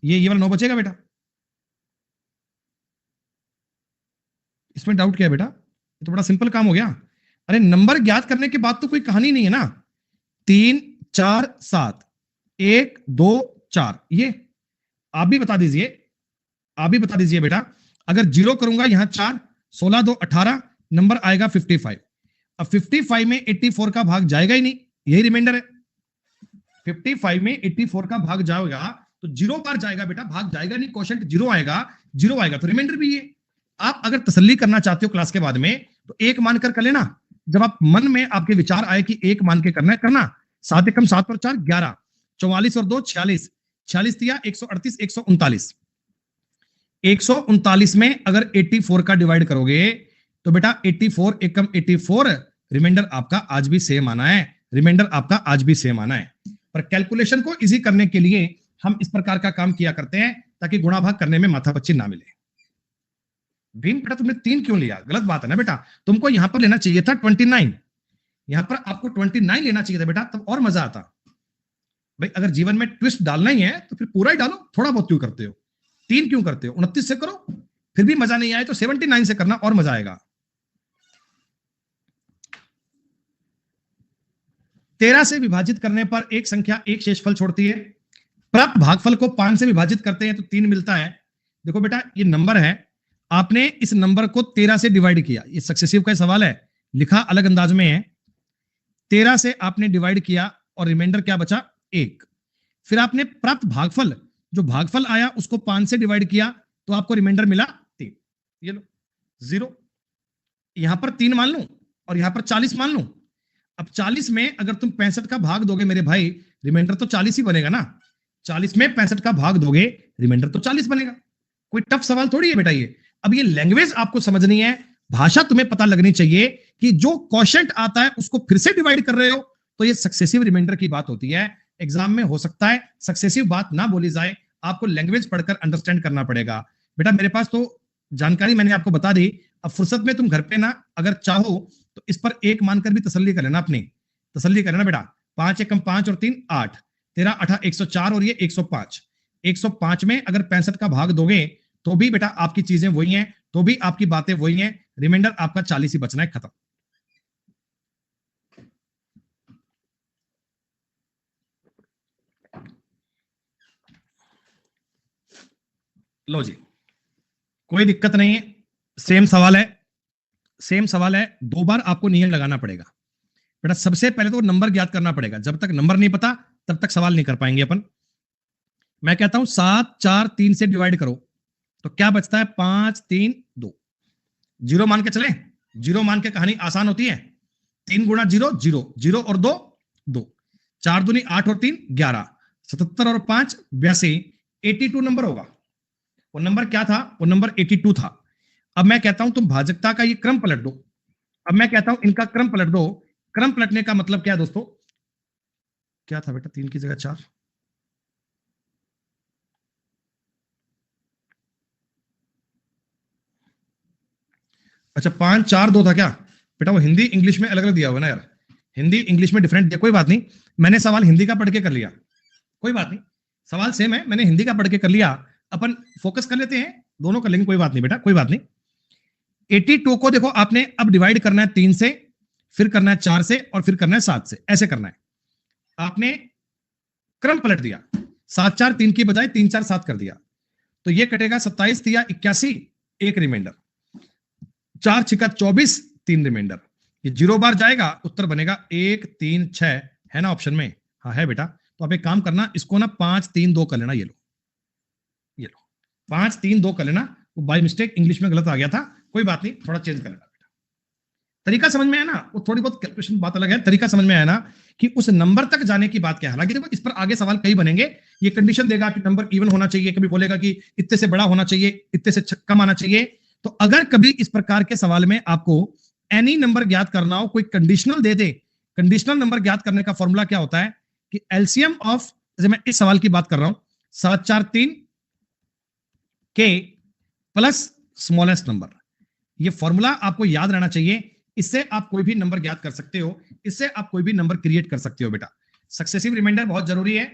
ये वाला 9 बचेगा बेटा। इसमें डाउट क्या है बेटा? ये तो बड़ा सिंपल काम हो गया। अरे नंबर ज्ञात करने के बाद तो कोई कहानी नहीं है ना। 3 4 7 1 2 4, ये आप भी बता दीजिए, आप भी बता दीजिए बेटा। अगर जीरो करूंगा यहां 4, 16 2 18, नंबर आएगा 55। अब 55 में 84 का भाग जाएगा ही नहीं, यही रिमाइंडर है। 55 में 84 का भाग जाएगा तो 0 बार जाएगा बेटा, भाग जाएगा नहीं, क्वोशंट 0 आएगा, 0 आएगा तो रिमाइंडर भी ये। आप अगर तसल्ली करना चाहते हो क्लास के बाद में तो एक मानकर कर लेना। जब आप मन में आपके विचार आए कि एक मान के करना है, करना। 7 एकम 7 और 4 11, 44 और 2 46, 46 दिया 138, 139। 139 में अगर 84 का डिवाइड करोगे तो बेटा 84 एकम 84, रिमाइंडर आपका आज भी सेम आना है, रिमाइंडर आपका आज भी सेम आना है। पर कैलकुलेशन को इजी करने के लिए हम इस प्रकार का काम किया करते हैं ताकि गुणा भाग करने में माथापच्ची ना मिले। भीम बेटा तुमने 3 क्यों लिया, गलत बात है ना बेटा, तुमको यहां पर लेना चाहिए था 29, यहां पर आपको 29 लेना चाहिए था बेटा, तब और मजा आता। भाई अगर जीवन में ट्विस्ट डालना ही है तो फिर पूरा ही डालो, थोड़ा बहुत क्यों करते हो, 3 क्यों करते हो, 29 से करो। फिर भी मजा नहीं आए तो 79 से करना, और मजा आएगा। 13 से विभाजित करने पर एक संख्या एक शेषफल छोड़ती है। प्राप्त भागफल को 5 से विभाजित करते हैं तो 3 मिलता है। देखो बेटा ये नंबर है, आपने इस नंबर को 13 से डिवाइड किया, ये सक्सेसिव का सवाल है, लिखा अलग अंदाज में है। 13 से आपने डिवाइड किया और रिमाइंडर क्या बचा, 1। फिर आपने प्राप्त भागफल, जो भागफल आया उसको 5 से डिवाइड किया तो आपको रिमाइंडर मिला 3। ये लो 0, यहां पर 3 मान लूं और यहां पर 40 मान लूं। अब 40 में अगर तुम 65 का भाग दोगे मेरे भाई, रिमाइंडर तो 40 ही बनेगा ना। 40 में 65 का भाग दोगे, रिमाइंडर तो 40 बनेगा। कोई टफ सवाल थोड़ी है बेटा ये। अब ये लैंग्वेज आपको समझनी है, भाषा तुम्हें पता लगनी चाहिए कि जो क्वोशंट आता है उसको फिर से डिवाइड कर रहे हो तो ये सक्सेसिव रिमाइंडर की बात होती है। एग्जाम में हो सकता है सक्सेसिव बात ना बोली जाए, आपको लैंग्वेज पढ़कर अंडरस्टैंड करना पड़ेगा। बेटा मेरे पास तो जानकारी मैंने आपको बता दी, अब फुर्सत में तुम घर पे ना अगर चाहो तो इस पर एक मानकर भी तसल्ली कर लेना, अपनी तसल्ली कर लेना बेटा। 5 एकम 5 और 3 8, 13 8 104 और ये 105। 105 में अगर 65 का भाग दोगे तो भी बेटा आपकी चीजें वही हैं, तो भी आपकी बातें वही हैं, रिमाइंडर आपका 40 ही बचना है, खत्म। लो जी, कोई दिक्कत नहीं है, सेम सवाल है, सेम सवाल है। 2 बार आपको नियम लगाना पड़ेगा बेटा। सबसे पहले तो नंबर ज्ञात करना पड़ेगा, जब तक नंबर नहीं पता तब तक सवाल नहीं कर पाएंगे अपन। मैं कहता हूं 7 4 3 से डिवाइड करो तो क्या बचता है, 5 3 2। 0 मान के चले, 0 मान के कहानी आसान होती है। 3 गुणा 0 0, 0 और 2 2, 4 दूनी 8 और 3 11, 77 और 5 82, 82 नंबर होगा। वो नंबर क्या था, वो नंबर 82 था। अब मैं कहता हूं तुम भाजकता का ये क्रम पलट दो। अब मैं कहता हूं इनका क्रम पलट दो। क्रम पलटने का मतलब क्या है दोस्तों, क्या था बेटा, 3 की जगह 4, अच्छा 5 4 2 था क्या बेटा। वो हिंदी इंग्लिश में अलग अलग दिया हुआ ना यार, हिंदी इंग्लिश में डिफरेंट दिया। कोई बात नहीं, मैंने सवाल हिंदी का पढ़ के कर लिया, कोई बात नहीं, सवाल सेम है, मैंने हिंदी का पढ़ के कर लिया। अपन फोकस कर लेते हैं, दोनों कर लेंगे, कोई बात नहीं बेटा, कोई बात नहीं। 82 को देखो आपने अब डिवाइड करना है 3 से, फिर करना है 4 से और फिर करना है 7 से, ऐसे करना है। आपने क्रम पलट दिया, 7 4 3 की बजाय 3 4 7 कर दिया तो ये कटेगा 27 दिया 81, एक रिमाइंडर, 4 6 24, 3 रिमाइंडर। ये 0 बार जाएगा, उत्तर बनेगा 1 3 6, है ना ऑप्शन में, हाँ है बेटा। तो आप एक काम करना, इसको ना 5 3 2 कर लेना, ये लो, ये लो 5 3 2 कर लेना। वो बाय मिस्टेक इंग्लिश में गलत आ गया था, कोई बात नहीं, थोड़ा चेंज कर लेना बेटा। तरीका समझ में आया ना, वो थोड़ी बहुत कैलकुलेशन बात अलग है, तरीका समझ में आया ना कि उस नंबर तक जाने की बात क्या है। हालांकि देखो इस पर आगे सवाल कई बनेंगे, ये कंडीशन देगा कि नंबर इवन होना चाहिए, कभी बोलेगा कि इतने से बड़ा होना चाहिए, इतने से कम आना चाहिए। तो अगर कभी इस प्रकार के सवाल में आपको एनी नंबर ज्ञात करना हो, कोई कंडीशनल दे दे, कंडीशनल नंबर ज्ञात करने का फॉर्मूला क्या होता है कि एलसीएम ऑफ, जैसे मैं इस सवाल की बात कर रहा हूं, 7 4 3 के प्लस स्मॉलेस्ट नंबर, ये फॉर्मूला आपको याद रहना चाहिए। इससे आप कोई भी नंबर ज्ञात कर सकते हो, इससे आप कोई भी नंबर क्रिएट कर सकते हो बेटा। सक्सेसिव रिमाइंडर बहुत जरूरी है।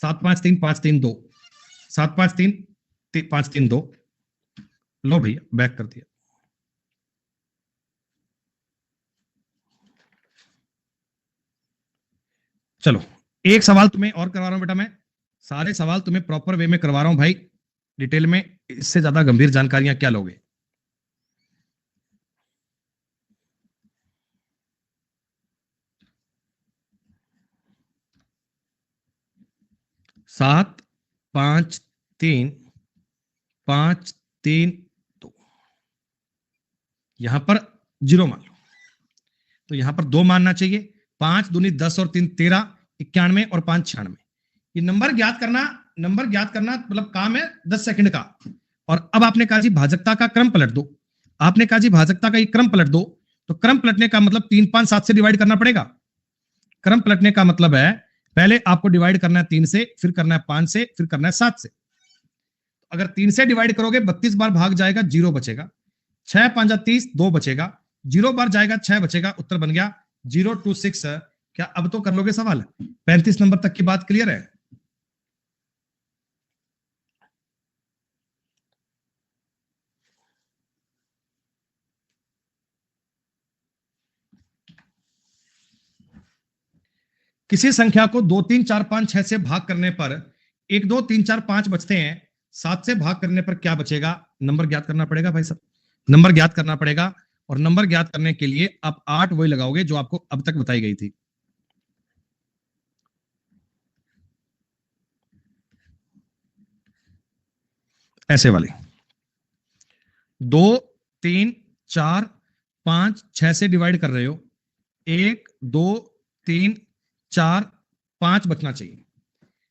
7 5 3 5 3 2, 7 5 3 5 3 2, लो भैया बैक कर दिया। चलो एक सवाल तुम्हें और करवा रहा हूं बेटा, मैं सारे सवाल तुम्हें प्रॉपर वे में करवा रहा हूं भाई, डिटेल में, इससे ज्यादा गंभीर जानकारियां क्या लोगे। 7 5 3 5 3 2, यहां पर 0 मान लो, तो यहां पर 2 मानना चाहिए। 5 दूनी 10 और 3 13, 91 और 5 96। ये नंबर ज्ञात करना मतलब काम है 10 सेकंड का। और अब आपने कहा जी भाजकता का क्रम पलट दो, आपने कहा जी भाजकता का ये क्रम पलट दो, तो क्रम पलटने का मतलब 3 5 7 से डिवाइड करना पड़ेगा। क्रम पलटने का मतलब है पहले आपको डिवाइड करना है 3 से, फिर करना है 5 से, फिर करना है 7 से। अगर 3 से डिवाइड करोगे 32 बार भाग जाएगा, 0 बचेगा। 6 5 30, 2 बचेगा। 0 बार जाएगा, 6 बचेगा। उत्तर बन गया 026। क्या अब तो कर लोगे सवाल? 35 नंबर तक की बात क्लियर है? किसी संख्या को 2 3 4 5 6 से भाग करने पर 1 2 3 4 5 बचते हैं, 7 से भाग करने पर क्या बचेगा? नंबर ज्ञात करना पड़ेगा भाई साहब, नंबर ज्ञात करना पड़ेगा। और नंबर ज्ञात करने के लिए आप 8 वही लगाओगे जो आपको अब तक बताई गई थी। ऐसे वाली 2 3 4 5 6 से डिवाइड कर रहे हो, 1 2 3 4 5 बचना चाहिए।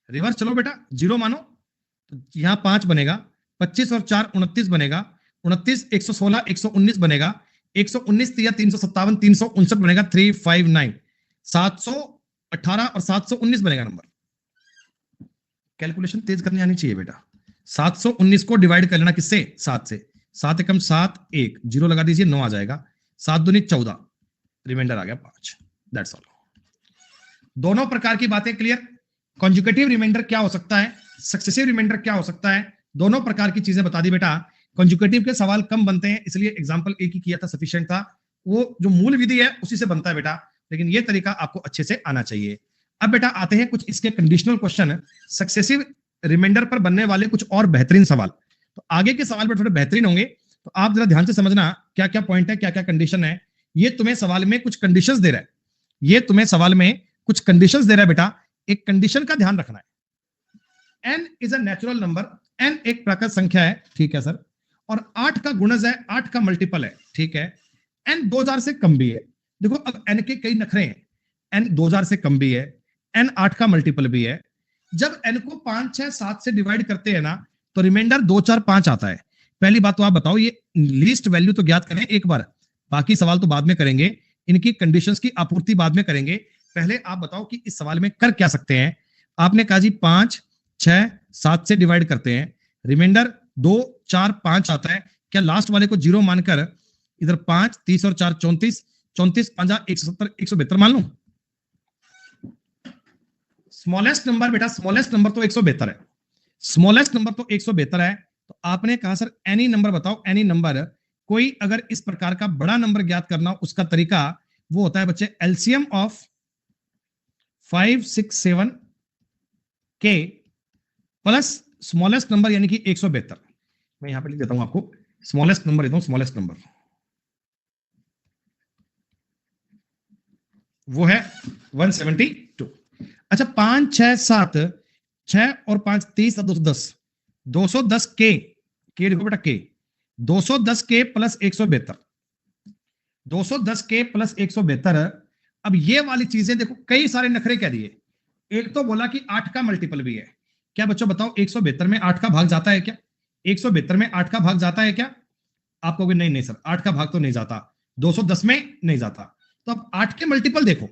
रिवर्स चलो बेटा, 0 मानो, तो यहां 5 बनेगा। 25 और 4 29 बनेगा। 29 116 119 बनेगा। 119 या 357 359 बनेगा। 359 718 और 719 बनेगा नंबर। कैलकुलेशन तेज करनी आनी चाहिए बेटा। 719 को डिवाइड कर लेना किससे? 7 से। 7 एकम 7, 1 0 लगा दीजिए, 9 आ जाएगा। 7 दूनी 14, रिमाइंडर आ गया 5। That's all. दोनों प्रकार की बातें क्लियर। कॉन्जुगेटिव रिमाइंडर क्या हो सकता है, सक्सेसिव रिमाइंडर क्या हो सकता है, दोनों प्रकार की चीजें बता दी बेटा। कॉन्जुगेटिव के सवाल कम बनते हैं, इसलिए एग्जांपल एक ही किया था, सफिशिएंट था। वो जो मूल विधि है उसी से बनता है बेटा, लेकिन ये तरीका आपको अच्छे से आना चाहिए। अब बेटा आते हैं कुछ इसके कंडीशनल क्वेश्चन, सक्सेसिव रिमाइंडर पर बनने वाले कुछ और बेहतरीन सवाल। तो आगे के सवाल थोड़े बेहतरीन होंगे, तो आप जरा ध्यान से समझना क्या क्या पॉइंट है, क्या क्या कंडीशन है। ये तुम्हें सवाल में कुछ कंडीशंस दे रहा है, ये तुम्हें सवाल में कुछ कंडीशंस दे रहा है बेटा। एक कंडीशन का ध्यान रखना है। n is a natural number, n एक प्राकृत संख्या है, ठीक है सर, और 8 का गुणज है, 8 का मल्टीपल है, ठीक है। n 2000 से कम भी है। देखो अब n के कई नखरे हैं, n 2000 से कम भी है, n 8 का मल्टीपल भी है। जब n को 5 6 7 से डिवाइड करते हैं ना, तो रिमाइंडर 2 4 5 आता है। पहली बात तो आप बताओ, ये लीस्ट वैल्यू तो ज्ञात करें एक बार, बाकी सवाल तो बाद में करेंगे, इनकी कंडीशंस की आपूर्ति बाद में करेंगे। पहले आप बताओ कि इस सवाल में कर क्या सकते हैं। आपने कहा जी 5 6 7 से डिवाइड करते हैं, रिमाइंडर 2 4 5 आता है। क्या लास्ट वाले को 0 मानकर इधर 5 30 और 4 34, 34 5 170 172 मान लूं? स्मॉलेस्ट नंबर बेटा, स्मॉलेस्ट नंबर तो 172 है, स्मॉलेस्ट नंबर तो 172 है। तो आपने कहा सर एनी नंबर बताओ, एनी नंबर। कोई अगर इस प्रकार का बड़ा नंबर ज्ञात करना हो, उसका तरीका वो होता है बच्चे एलसीएम ऑफ 5 6 7 के प्लस स्मॉलेस्ट नंबर यानी कि 172। मैं यहां पे लिख देता हूं आपको, स्मॉलेस्ट नंबर देता हूं, स्मॉलेस्ट नंबर वो है 172। अच्छा 5 6 7, 6 और 5 30 और 210, 210 के लिखो बेटा, के 210 के प्लस 172, 210 के प्लस 172। अब ये वाली चीजें देखो, कई सारे नखरे कह दिए। एक तो बोला कि 8 का मल्टीपल भी है। क्या बच्चों बताओ 172 में 8 का भाग जाता है क्या? 172 में 8 का भाग जाता है क्या? आप कहोगे नहीं नहीं सर 8 का भाग तो नहीं जाता, 210 में नहीं जाता। तो अब 8 के मल्टीपल देखो,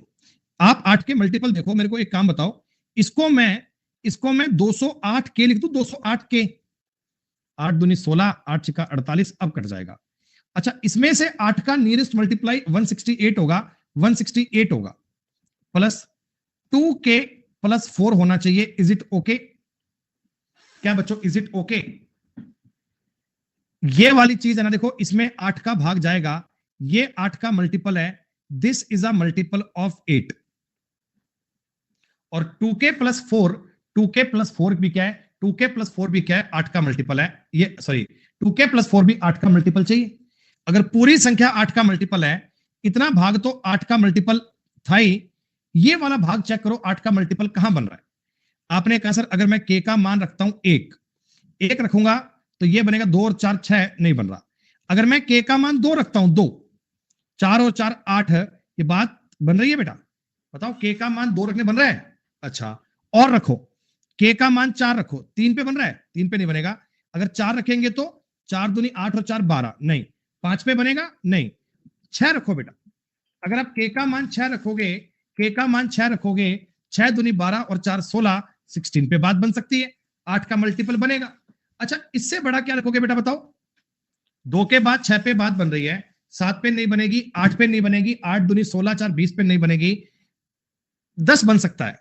आप 8 के मल्टीपल देखो। मेरे को एक काम बताओ, इसको मैं 208 के लिख दूं, 208 के, 8 दूनी 16, 8 छिका 48, अब कट जाएगा। अच्छा इसमें से 8 का नियरेस्ट मल्टीप्लाई 168 होगा, 168 होगा, प्लस 2 के प्लस 4 होना चाहिए। Is it okay? क्या बच्चों इज इट ओके? ये वाली चीज है ना, देखो इसमें 8 का भाग जाएगा, ये 8 का मल्टीपल है, this is a multiple of 8। और 2k प्लस 4, 2k प्लस 4 भी क्या है? 2k प्लस 4 भी क्या है? 8 का मल्टीपल है। ये सॉरी 2k प्लस 4 भी 8 का मल्टीपल चाहिए। अगर पूरी संख्या 8 का मल्टीपल है, इतना भाग तो 8 का मल्टीपल था ही, ये वाला भाग चेक करो 8 का मल्टीपल कहां बन रहा है। आपने कहा सर अगर मैं के का मान रखता हूं एक रखूंगा तो ये बनेगा 2 और 4 6, नहीं बन रहा। अगर मैं के का मान 2 रखता हूं, 2, 4 और 4 8 है, ये बात बन रही है बेटा? बताओ के का मान 2 रखने बन रहा है? अच्छा, और रखो, के का मान 4 रखो, 3 पे बन रहा है? 3 पे नहीं बनेगा। अगर 4 रखेंगे तो 4 दूनी 8 और 4 12, नहीं। 5 पे बनेगा? नहीं। 6 रखो बेटा, अगर आप के का मान 6 रखोगे, के का मान 6 रखोगे, 6 दूनी 12 और 4 16, 16 पे बात बन सकती है, 8 का मल्टीपल बनेगा। अच्छा, इससे बड़ा क्या रखोगे बेटा बताओ? 2 के बाद 6 पे बात बन रही है, 7 पे नहीं बनेगी, 8 पे नहीं बनेगी, 8 दूनी 16, 4 20 पे नहीं बनेगी, 10 बन सकता है।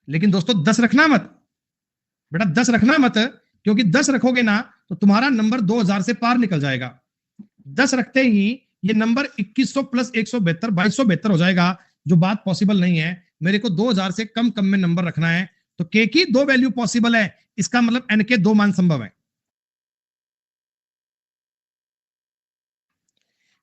लेकिन दोस्तों 10 रखना मत बेटा, 10 रखना मत, क्योंकि 10 रखोगे ना तो तुम्हारा नंबर 2000 से पार निकल जाएगा। 10 रखते ही ये नंबर 2100 प्लस 172 2272 हो जाएगा, जो बात पॉसिबल नहीं है। मेरे को 2000 से कम कम में नंबर रखना है, तो के की 2 वैल्यू पॉसिबल है, इसका मतलब एन के 2 मान संभव है।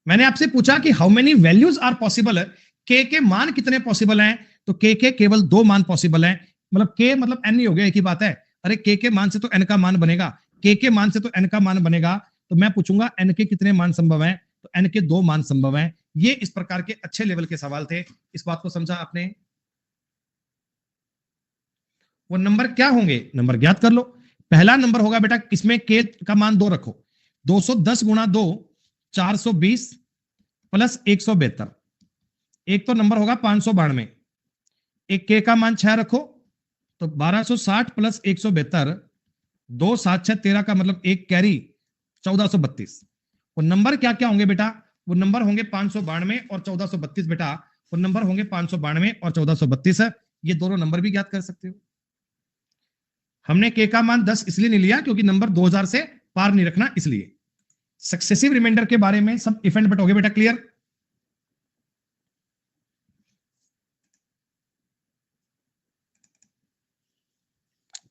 मैंने आपसे पूछा कि how many values are possible, के मान कितने पॉसिबल हैं? तो के केवल 2 मान पॉसिबल हैं। मतलब के मतलब एन ही हो गया, एक ही बात है। अरे के मान से तो एन का मान बनेगा, के मान से तो एन का मान बनेगा, तो मैं पूछूंगा एन के कितने मान संभव हैं? तो एन के 2 मान संभव हैं। ये इस प्रकार के अच्छे लेवल के सवाल थे। इस बात को समझा आपने? वो नंबर क्या होंगे, नंबर ज्ञात कर लो। पहला नंबर होगा बेटा, इसमें के का मान 2 रखो, 210 गुणा 2 420 प्लस 172, एक तो नंबर होगा 592। एक के का मान 6 रखो तो 1260 प्लस 172, 2 7 6 13 का मतलब एक कैरी 1432। वो नंबर क्या क्या होंगे बेटा? वो नंबर होंगे 592 और 1432 बेटा। वो नंबर होंगे 592 और 1432। ये दोनों नंबर भी ज्ञात कर सकते हो। हमने के का मान 10 इसलिए नहीं लिया क्योंकि नंबर 2000 से पार नहीं रखना, इसलिए। सक्सेसिव रिमाइंडर के बारे में सब इफ एंड बट हो गए बेटा, क्लियर?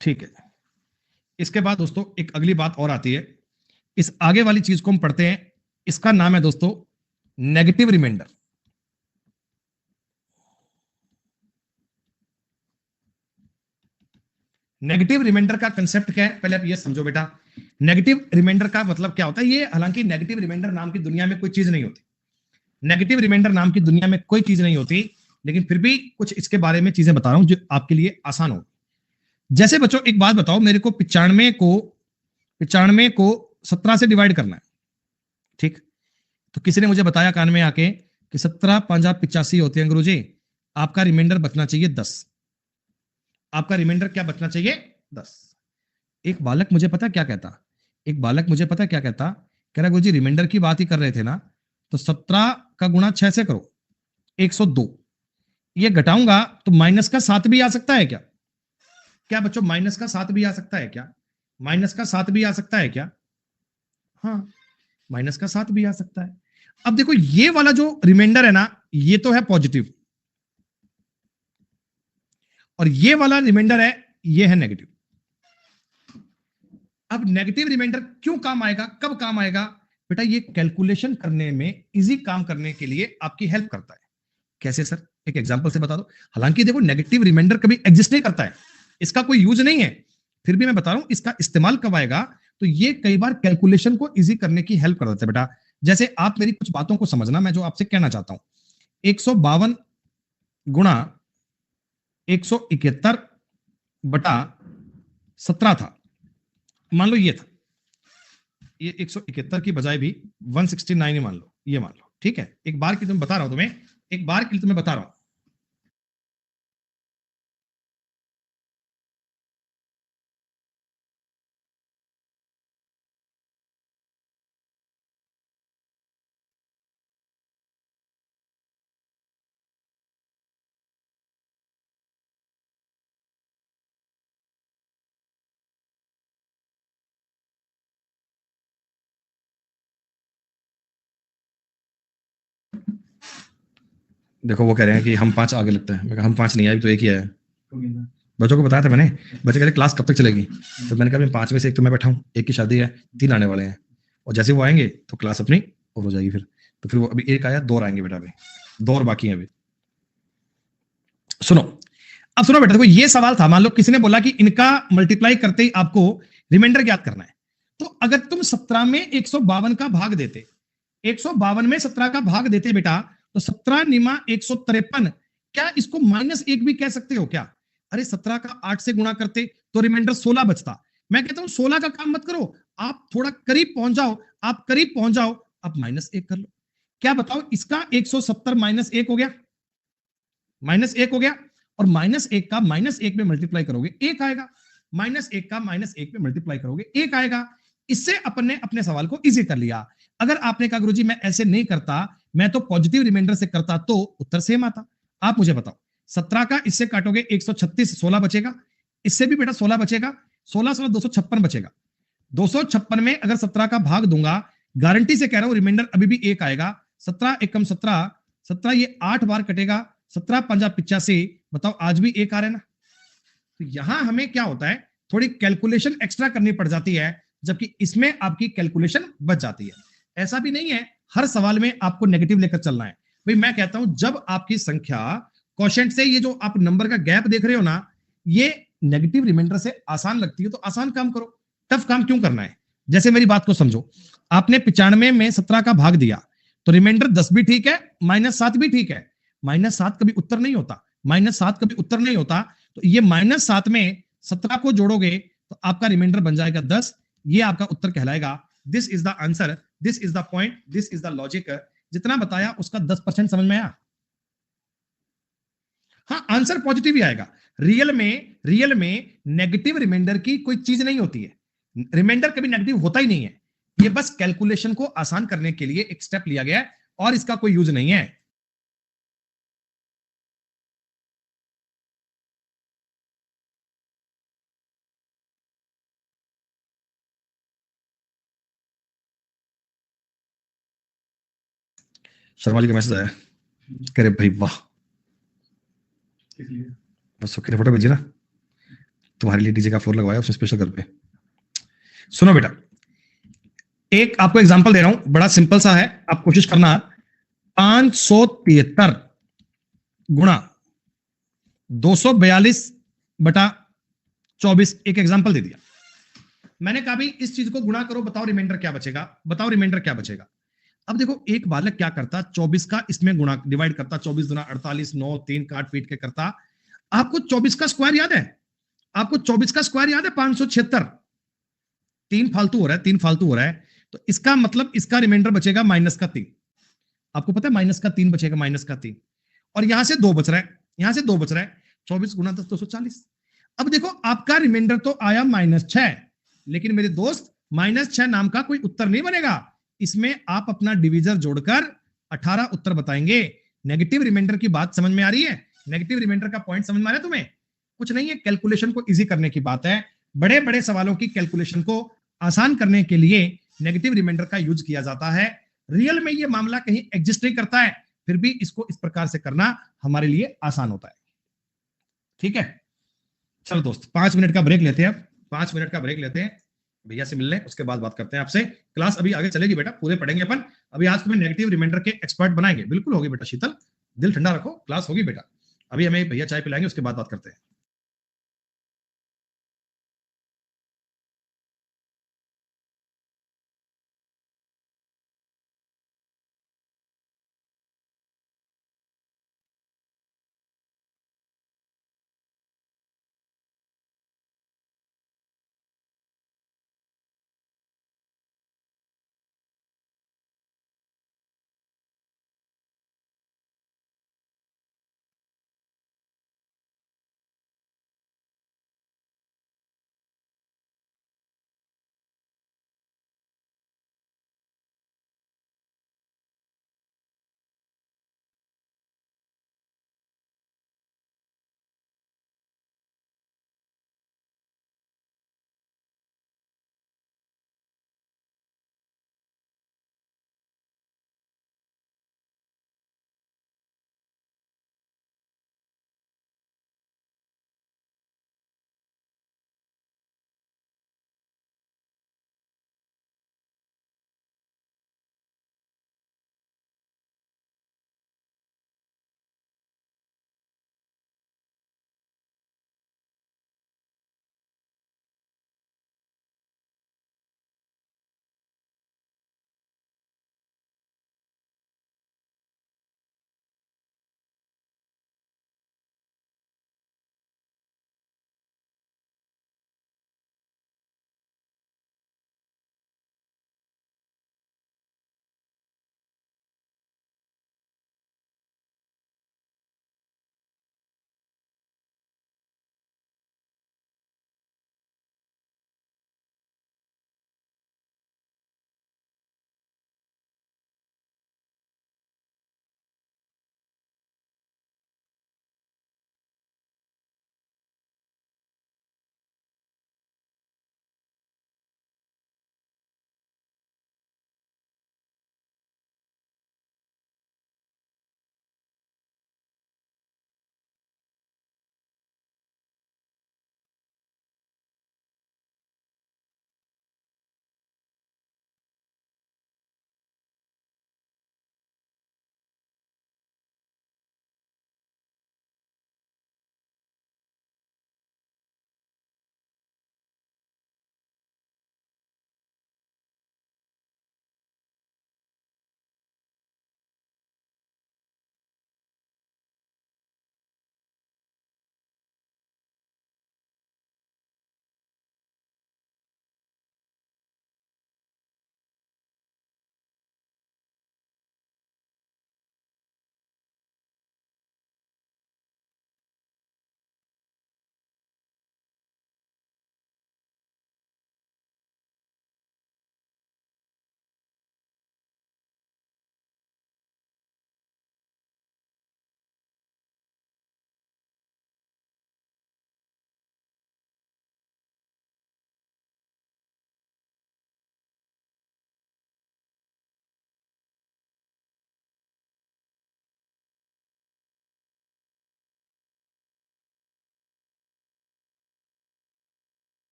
ठीक है। इसके बाद दोस्तों एक अगली बात और आती है, इस आगे वाली चीज को हम पढ़ते हैं, इसका नाम है दोस्तों नेगेटिव रिमाइंडर। नेगेटिव रिमाइंडर का कंसेप्ट क्या है, पहले आप ये समझो बेटा। नेगेटिव रिमाइंडर का मतलब क्या होता है? ये हालांकि नेगेटिव रिमाइंडर नाम की दुनिया में कोई चीज नहीं होती, नेगेटिव रिमाइंडर नाम की दुनिया में कोई चीज नहीं होती, लेकिन फिर भी कुछ इसके बारे में चीजें बता रहा हूं जो आपके लिए आसान हो। जैसे बच्चों एक बात बताओ, मेरे को 95 को 17 से डिवाइड करना है, ठीक? तो किसी ने मुझे बताया कान में आके कि 17 5 85 होते हैं गुरुजी, आपका रिमाइंडर बचना चाहिए 10। आपका रिमाइंडर क्या बचना चाहिए? 10। एक बालक मुझे पता क्या कहता, एक बालक मुझे पता क्या कहता, कह रहा गुरुजी रिमाइंडर की बात ही कर रहे थे ना, तो 17 का गुणा 6 से करो, 102। ये घटाऊंगा तो माइनस का 7 भी आ सकता है क्या? क्या बच्चों माइनस का 7 भी आ सकता है क्या? माइनस का 7 भी आ सकता है क्या? हाँ, माइनस का 7 भी आ सकता है। अब देखो ये वाला जो रिमाइंडर है ना, ये तो है पॉजिटिव, और ये वाला रिमाइंडर है, ये है नेगेटिव। अब नेगेटिव रिमाइंडर क्यों काम आएगा, कब काम आएगा बेटा? ये कैलकुलेशन करने में, इजी काम करने के लिए आपकी हेल्प करता है। कैसे सर, एक एग्जांपल से बता दो। हालांकि देखो नेगेटिव रिमाइंडर कभी एग्जिस्ट नहीं करता है, इसका कोई यूज नहीं है, फिर भी मैं बता रहा हूं इसका इस्तेमाल कब आएगा। तो ये कई बार कैलकुलेशन को इजी करने की हेल्प कर देता है बेटा। जैसे आप मेरी कुछ बातों को समझना, मैं जो आपसे कहना चाहता हूं, 152 गुणा 171 बटा 17 था, मान लो ये था, ये 171 की बजाय भी 169 ही मान लो, ये मान लो, ठीक है? एक बार की तुम्हें बता रहा हूं, तुम्हें एक बार के लिए तुम्हें बता रहा हूं। देखो वो कह रहे हैं कि हम 5 आगे लगता है, मैं कहा हम 5 नहीं आए, तो एक ही आया। बच्चों को बताया था मैंने, बच्चे कहते क्लास कब तक चलेगी, तो मैंने कहा 5 में से एक तो मैं बैठा हूँ, एक की शादी है, 3 आने वाले हैं, और जैसे वो आएंगे तो क्लास अपनी और हो जाएगी। फिर वो अभी एक आया, 2 और आएंगे बेटा, अभी 2 और बाकी हैं। अभी सुनो, अब सुनो बेटा, देखो ये सवाल था, मान लो किसी ने बोला कि इनका मल्टीप्लाई करते ही आपको रिमाइंडर ज्ञात करना है। तो अगर तुम 17 में 152 का भाग देते, 152 में 17 का भाग देते बेटा, तो 17 निमा 153, क्या इसको -1 भी कह सकते हो क्या? अरे 17 का 8 से गुणा करते तो रिमाइंडर 16 बचता। मैं कहता हूं 16 का काम मत करो, आप थोड़ा करीब पहुंच जाओ, आप करीब पहुंच जाओ, आप -1 कर लो। क्या बताओ, इसका 170 -1 हो गया, -1 हो गया, और -1 का -1 में मल्टीप्लाई करोगे 1 आएगा, -1 का -1 में मल्टीप्लाई करोगे 1 आएगा। इससे अपन ने अपने सवाल को इजी कर लिया। अगर आपने कहा गुरुजी मैं ऐसे नहीं करता, मैं तो पॉजिटिव रिमाइंडर से करता, तो उत्तर सेम आता। आप मुझे बताओ, 17 का इससे काटोगे 136, 16 बचेगा, इससे भी बेटा 16 बचेगा, 16 16 256 बचेगा। 256 में अगर 17 का भाग दूंगा, गारंटी से कह रहा हूं रिमाइंडर अभी भी 1 आएगा। 17 एकम 17, 17 ये 8 बार कटेगा, 17 पंजा 85, बताओ आज भी 1 आ रहा है ना। तो यहां हमें क्या होता है, थोड़ी कैलकुलेशन एक्स्ट्रा करनी पड़ जाती है, जबकि इसमें आपकी कैलकुलेशन बच जाती है। ऐसा भी नहीं है हर सवाल में आपको नेगेटिव लेकर चलना है। भाई मैं कहता हूं जब आपकी संख्या क्वोशेंट से, ये जो आप नंबर का गैप देख रहे हो ना, ये नेगेटिव रिमाइंडर से आसान लगती है, तो आसान काम करो, टफ काम क्यों करना है। जैसे मेरी बात को समझो, आपने 95 में 17 का भाग दिया, तो रिमाइंडर 10 भी ठीक है, -7 भी ठीक है। -7 कभी उत्तर नहीं होता, -7 कभी उत्तर नहीं होता। तो ये -7 में 17 को जोड़ोगे तो आपका रिमाइंडर बन जाएगा 10, ये आपका उत्तर कहलाएगा। This is the answer, this is the point, this is the logic. जितना बताया उसका 10% समझ में आया। हाँ, आंसर पॉजिटिव ही आएगा। रियल में नेगेटिव रिमाइंडर की कोई चीज नहीं होती है, रिमाइंडर कभी नेगेटिव होता ही नहीं है। ये बस कैलकुलेशन को आसान करने के लिए एक स्टेप लिया गया है, और इसका कोई यूज नहीं है। शर्मा जी का मैसेज आया, कह रहे भाई वाह, बस ओके फोटो भेजिए ना, तुम्हारे लिए डीजे का फ्लोर लगवाया उसने स्पेशल घर पे। सुनो बेटा, एक आपको एग्जांपल दे रहा हूं, बड़ा सिंपल सा है, आप कोशिश करना। 573 गुणा 242/24, एक एग्जांपल दे दिया। मैंने कहा भाई इस चीज को गुणा करो, बताओ रिमाइंडर क्या बचेगा, बताओ रिमाइंडर क्या बचेगा। अब देखो एक बालक क्या करता, 24 का इसमें गुणा डिवाइड करता, 24 गुना 48, 9 3 काट पीट के करता। आपको 24 का स्क्वायर याद है, आपको 24 का स्क्वायर याद है, 576। तीन फालतू हो रहा है, तीन फालतू हो रहा है, तो इसका मतलब इसका रिमाइंडर बचेगा -3। आपको पता है -3 बचेगा, -3। और यहां से 2 बच रहा है, यहां से 2 बच रहा है, 24 गुना 10 240। अब देखो आपका रिमाइंडर तो आया -6, लेकिन मेरे दोस्त -6 नाम का कोई उत्तर नहीं बनेगा। इसमें आप अपना डिविजर जोड़कर 18 उत्तर बताएंगे। नेगेटिव रिमाइंडर की बात समझ में आ रही है? नेगेटिव रिमाइंडर का पॉइंट समझ में आ रहा है तुम्हें? कुछ नहीं है, कैलकुलेशन को इजी करने की बात है। बड़े बड़े सवालों की कैलकुलेशन को आसान करने के लिए नेगेटिव रिमाइंडर का यूज किया जाता है। रियल में ये मामला कहीं एग्जिस्ट नहीं करता है, फिर भी इसको इस प्रकार से करना हमारे लिए आसान होता है। ठीक है, चलो दोस्त 5 मिनट का ब्रेक लेते हैं। अब 5 मिनट का ब्रेक लेते हैं, भैया से मिल लें, उसके बाद बात करते हैं आपसे। क्लास अभी आगे चलेगी बेटा, पूरे पढ़ेंगे अपन। अभी आज तुम्हें नेगेटिव रिमाइंडर के एक्सपर्ट बनाएंगे, बिल्कुल होगी बेटा शीतल, दिल ठंडा रखो, क्लास होगी बेटा। अभी हमें भैया चाय पिलाएंगे, उसके बाद बात करते हैं।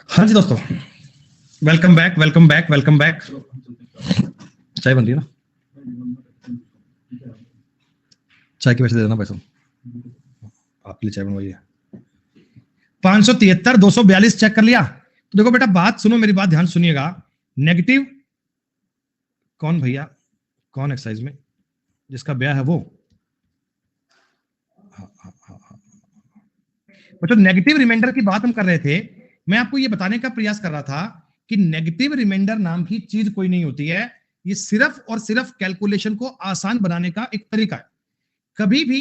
हाँ जी दोस्तों, welcome back welcome back welcome back. चाय बन रही है ना, चाय के पैसे दे देना पैसा, आपके लिए चाय बनवाई है। 573 242 चेक कर लिया। तो देखो बेटा, बात सुनो, मेरी बात ध्यान सुनिएगा। नेगेटिव कौन भैया, कौन एक्सरसाइज में जिसका ब्याह है वो? हाँ। बच्चों, नेगेटिव रिमाइंडर की बात हम कर रहे थे। मैं आपको ये बताने का प्रयास कर रहा था कि नेगेटिव रिमाइंडर नाम की चीज कोई नहीं होती है। ये सिर्फ और सिर्फ कैलकुलेशन को आसान बनाने का एक तरीका है। कभी भी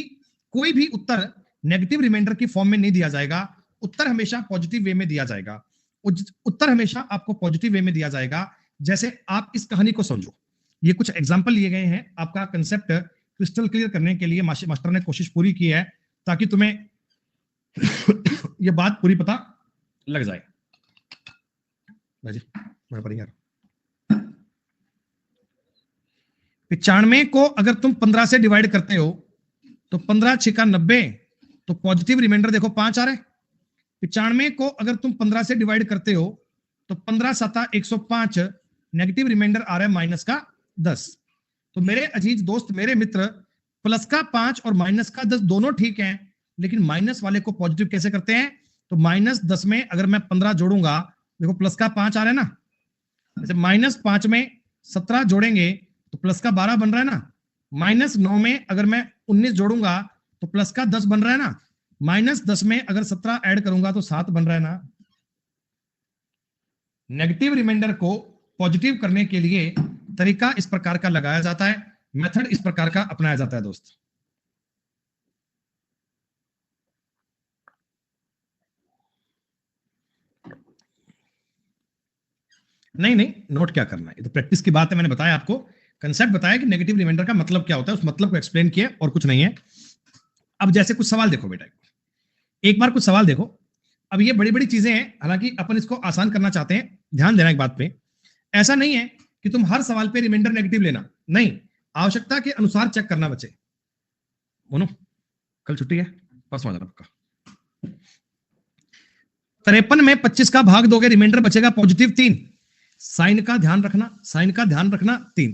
कोई भी उत्तर नेगेटिव रिमाइंडर की फॉर्म में नहीं दिया जाएगा। उत्तर हमेशा पॉजिटिव वे में दिया जाएगा। उत्तर हमेशा आपको पॉजिटिव वे में दिया जाएगा। जैसे आप इस कहानी को समझो, ये कुछ एग्जाम्पल लिए गए हैं। आपका कंसेप्ट क्रिस्टल क्लियर करने के लिए मास्टर ने कोशिश पूरी की है, ताकि तुम्हें ये बात पूरी पता लग जाए। यार 95 को अगर तुम 15 से डिवाइड करते हो तो 15 छिका 90, तो पॉजिटिव रिमाइंडर देखो 5 आ रहा है। 95 को अगर तुम 15 से डिवाइड करते हो तो 15 7 105, नेगेटिव रिमाइंडर आ रहा है माइनस का 10। तो मेरे अजीज दोस्त, मेरे मित्र, प्लस का 5 और माइनस का 10 दोनों ठीक हैं, लेकिन माइनस वाले को पॉजिटिव कैसे करते हैं? तो माइनस 10 में अगर मैं 15 जोड़ूंगा, देखो प्लस का 5 आ रहा है ना, जैसे माइनस 5 में 17 जोड़ेंगे तो प्लस का 12 बन रहा है ना। माइनस 9 में अगर मैं 19 जोड़ूंगा तो प्लस का 10 बन रहा है ना। माइनस 10 में अगर 17 ऐड करूंगा तो 7 बन रहा है ना। नेगेटिव रिमाइंडर को पॉजिटिव करने के लिए तरीका इस प्रकार का लगाया जाता है, मेथड इस प्रकार का अपनाया जाता है दोस्त। नहीं, नोट क्या करना है, ये तो प्रैक्टिस की बात है। मैंने बताया आपको, कंसेप्ट बताया कि नेगेटिव रिमाइंडर का मतलब क्या होता है, उस मतलब को एक्सप्लेन किया और कुछ नहीं है। अब जैसे कुछ सवाल देखो बेटा, एक बार कुछ सवाल देखो। अब ये बड़ी बड़ी चीजें हैं, हालांकि अपन इसको आसान करना चाहते हैं। ध्यान देना एक बात पे, ऐसा नहीं है कि तुम हर सवाल पे रिमाइंडर नेगेटिव लेना, नहीं, आवश्यकता के अनुसार चेक करना बच्चे। बोलो, कल छुट्टी है, परसों आ जाना पक्का। 53 में 25 का भाग दोगे, रिमाइंडर बचेगा पॉजिटिव 3। साइन का ध्यान रखना, साइन का ध्यान रखना 3।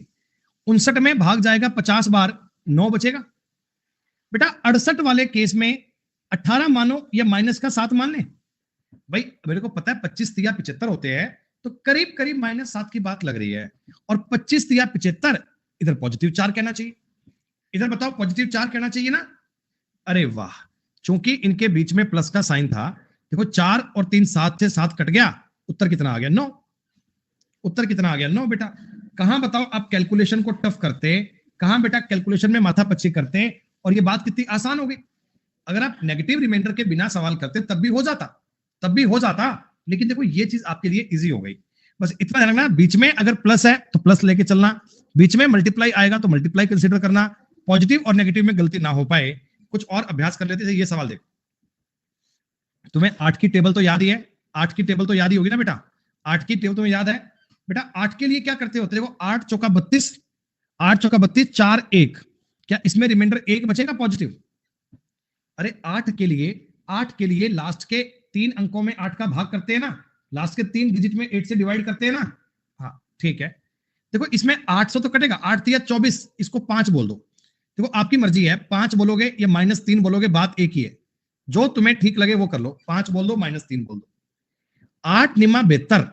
59 में भाग जाएगा 50 बार, 9 बचेगा। बेटा 68 वाले केस में 18 मानो या माइनस का 7 मान लें। भाई मेरे को पता है 25 तिया 75 होते हैं, तो करीब करीब -7 की बात लग रही है। और 25 तिया 75, इधर पॉजिटिव 4 कहना चाहिए। इधर बताओ पॉजिटिव 4 कहना चाहिए ना। अरे वाह, चूंकि इनके बीच में प्लस का साइन था, देखो 4 और 3 7 से 7 कट गया, उत्तर कितना आ गया? 9। उत्तर कितना आ गया? 9 बेटा। कहां बताओ आप कैलकुलेशन को टफ करते, कहां बेटा कैलकुलेशन में माथा पच्ची करते, और ये बात कितनी आसान हो गई। अगर आप नेगेटिव रिमाइंडर के बिना सवाल करते तब भी हो जाता, लेकिन देखो ये चीज आपके लिए इजी हो गई। बस इतना ध्यान रखना, बीच में अगर प्लस है तो प्लस लेके चलना, बीच में मल्टीप्लाई आएगा तो मल्टीप्लाई कंसीडर करना, पॉजिटिव और नेगेटिव में गलती ना हो पाए। कुछ और अभ्यास कर लेते हैं। ये सवाल देखो, तुम्हें 8 की टेबल तो याद ही है, 8 की टेबल तो याद ही होगी ना बेटा। 8 की टेबल तुम्हें याद है बेटा। 8 के लिए क्या करते होते? देखो 8 चौका 32, 8 चौका 32, 4 1, क्या इसमें रिमाइंडर 1 बचेगा पॉजिटिव? अरे 8 के लिए लास्ट के 3 अंकों में 8 का भाग करते हैं ना, लास्ट के 3 डिजिट में 8 से डिवाइड करते हैं ना। हाँ ठीक है, देखो इसमें 800 तो कटेगा, 8 तिया 24, इसको 5 बोल दो। देखो आपकी मर्जी है, 5 बोलोगे या -3 बोलोगे, बात एक ही है। जो तुम्हें ठीक लगे वो कर लो, 5 बोल दो, -3 बोल दो। 8 निमा 72,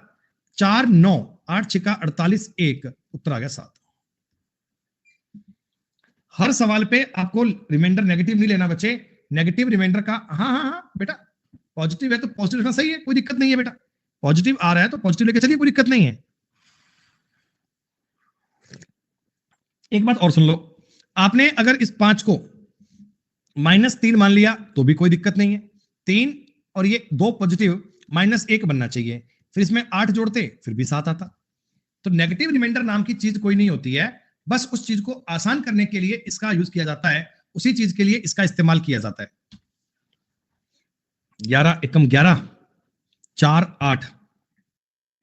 4 9, 8 छिका 48, 1, उत्तर आ गया 7। हर सवाल पे आपको रिमाइंडर नेगेटिव नहीं लेना बच्चे। नेगेटिव रिमाइंडर का हाँ बेटा, पॉजिटिव है तो पॉजिटिव रखना सही है, कोई दिक्कत नहीं है बेटा। पॉजिटिव आ रहा है तो पॉजिटिव लेके चलिए, कोई दिक्कत नहीं है। एक बात और सुन लो, आपने अगर इस 5 को -3 मान लिया तो भी कोई दिक्कत नहीं है। 3 और ये 2 पॉजिटिव, -1 बनना चाहिए, फिर इसमें 8 जोड़ते फिर भी 7 आता। तो नेगेटिव रिमाइंडर नाम की चीज कोई नहीं होती है, बस उस चीज को आसान करने के लिए इसका यूज किया जाता है, उसी चीज के लिए इसका इस्तेमाल किया जाता है। 11 एकम 11, 4 8,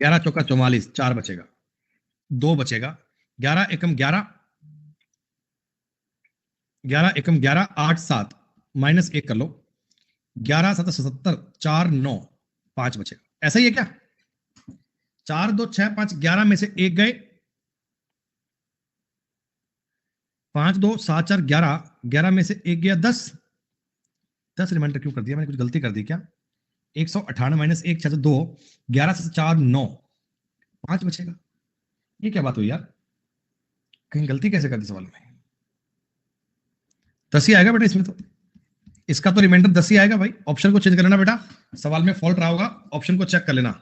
11 चौका 44, 4 बचेगा, 2 बचेगा। 11 एकम 11, 11 एकम 11, 8 7, -1 कर लो, 11 7 77, 4 9, 5 बचेगा। ऐसा ही है क्या? 4 2 6 5 11 में से एक गए, 5 2 7 4 11, 11 में से एक गया 10, 10 रिमाइंडर क्यों कर दिया मैंने, कुछ गलती कर दी क्या? 198 माइनस 1 6 2, 11 से 4 9, 5 बचेगा। ये क्या बात हुई यार, कहीं गलती कैसे कर दी सवाल में? 10 ही आएगा बेटा इसमें तो, इसका तो रिमाइंडर 10 ही आएगा भाई। ऑप्शन को चेंज कर लेना बेटा, सवाल में फॉल्ट रहा होगा, ऑप्शन को चेक कर लेना।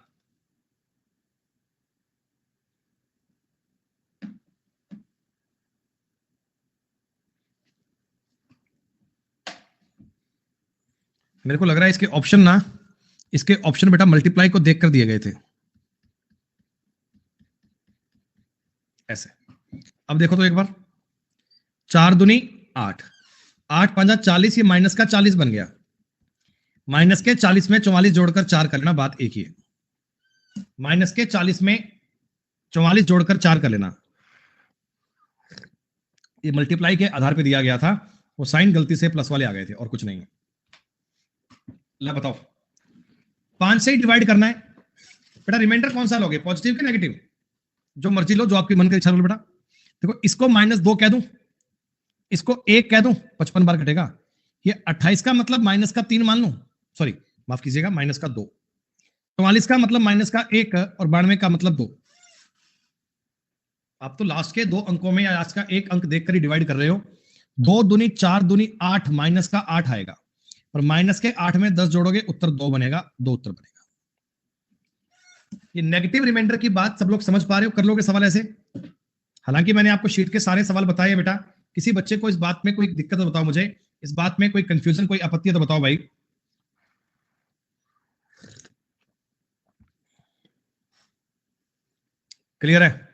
मेरे को लग रहा है इसके ऑप्शन ना, इसके ऑप्शन बेटा मल्टीप्लाई को देखकर दिए गए थे ऐसे। अब देखो तो एक बार, 4 दूनी 8, 8 5 40, ये माइनस का 40 बन गया। माइनस के 40 में 44 जोड़कर 4 कर लेना, बात एक ही है। माइनस के 40 में 44 जोड़कर 4 कर लेना। ये मल्टीप्लाई के आधार पे दिया गया था, वो साइन गलती से प्लस वाले आ गए थे और कुछ नहीं है। ला बताओ, 5 से ही डिवाइड करना है बेटा। रिमाइंडर कौन सा लोगे, पॉजिटिव के नेगेटिव? जो मर्जी लो, जो आपकी मन का इच्छा लो बेटा। देखो इसको -2 कह दूं, इसको 1 कह दूं, 55 बार कटेगा। ये 28 का मतलब माइनस का 3 मान लूं, सॉरी माफ कीजिएगा, माइनस का 2। 44 का मतलब माइनस का 1 और 92 का मतलब 2। आप तो लास्ट के 2 अंकों में या लास्ट का 1 अंक देखकर ही डिवाइड कर रहे हो। 2 दूनी 4 दूनी 8, माइनस का 8 आएगा, और माइनस के 8 में 10 जोड़ोगे, उत्तर 2 बनेगा, 2 उत्तर बनेगा। ये नेगेटिव रिमाइंडर की बात सब लोग समझ पा रहे हो, कर लोगे सवाल ऐसे? हालांकि मैंने आपको शीट के सारे सवाल बताए बेटा। किसी बच्चे को इस बात में कोई दिक्कत तो बताओ मुझे, इस बात में कोई कंफ्यूजन, कोई आपत्ति है तो बताओ भाई। क्लियर है?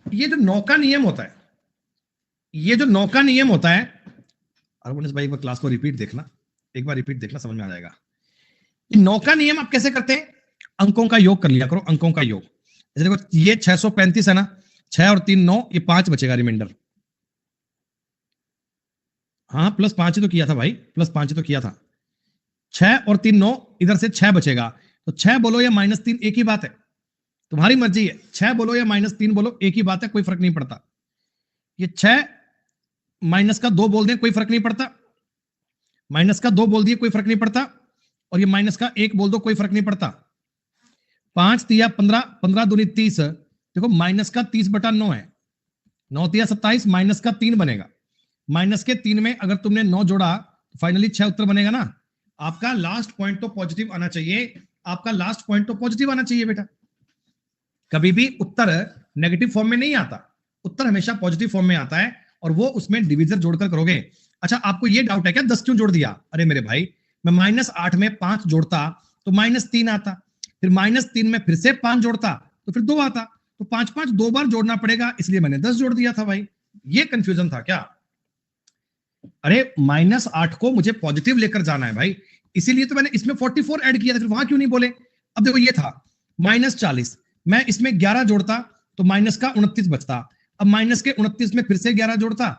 ये जो 9 का नियम होता है, ये जो 9 का नियम होता है, अरविंद भाई एक बार क्लास को रिपीट देखना, एक बार रिपीट देखना, समझ में आ जाएगा। ये 9 का नियम आप कैसे करते हैं? अंकों का योग कर लिया करो, अंकों का योग। जैसे देखो ये 635 है ना, 6 और 3 9, ये 5 बचेगा रिमाइंडर। हाँ +5 ही तो किया था भाई, +5 ही तो किया था। 6 और 3 9, इधर से 6 बचेगा, तो 6 बोलो या -3 एक ही बात है, तुम्हारी मर्जी है। 6 बोलो या -3 बोलो, एक ही बात है, कोई फर्क नहीं पड़ता। ये 6 माइनस का 2 बोल दें, कोई फर्क नहीं पड़ता। माइनस का 2 बोल दिए, कोई फर्क नहीं पड़ता। और ये माइनस का 1 बोल दो, कोई फर्क नहीं पड़ता। 5 तिया 15, 15 दूनी 30, देखो माइनस का 30/9 है, 9 तिया 27, माइनस का 3 बनेगा। माइनस के 3 में अगर तुमने 9 जोड़ा तो फाइनली 6 उत्तर बनेगा ना। आपका लास्ट पॉइंट तो पॉजिटिव आना चाहिए, आपका लास्ट पॉइंट तो पॉजिटिव आना चाहिए बेटा। कभी भी उत्तर नेगेटिव फॉर्म में नहीं आता, उत्तर हमेशा पॉजिटिव फॉर्म में आता है, और वो उसमें डिविजन जोड़कर करोगे। अच्छा आपको ये डाउट है क्या 10 क्यों जोड़ दिया? अरे मेरे भाई, मैं -8 में 5 जोड़ता तो -3 आता, फिर -3 में फिर से 5 जोड़ता तो फिर 2 आता, तो 5 5 2 बार जोड़ना पड़ेगा, इसलिए मैंने 10 जोड़ दिया था भाई। ये कंफ्यूजन था क्या? अरे -8 को मुझे पॉजिटिव लेकर जाना है भाई, इसीलिए तो मैंने इसमें 44 ऐड किया था, फिर वहां क्यों नहीं बोले? अब देखो ये था -40, मैं इसमें 11 जोड़ता तो माइनस का 29 बचता। अब माइनस के 29 में फिर से 11 जोड़ता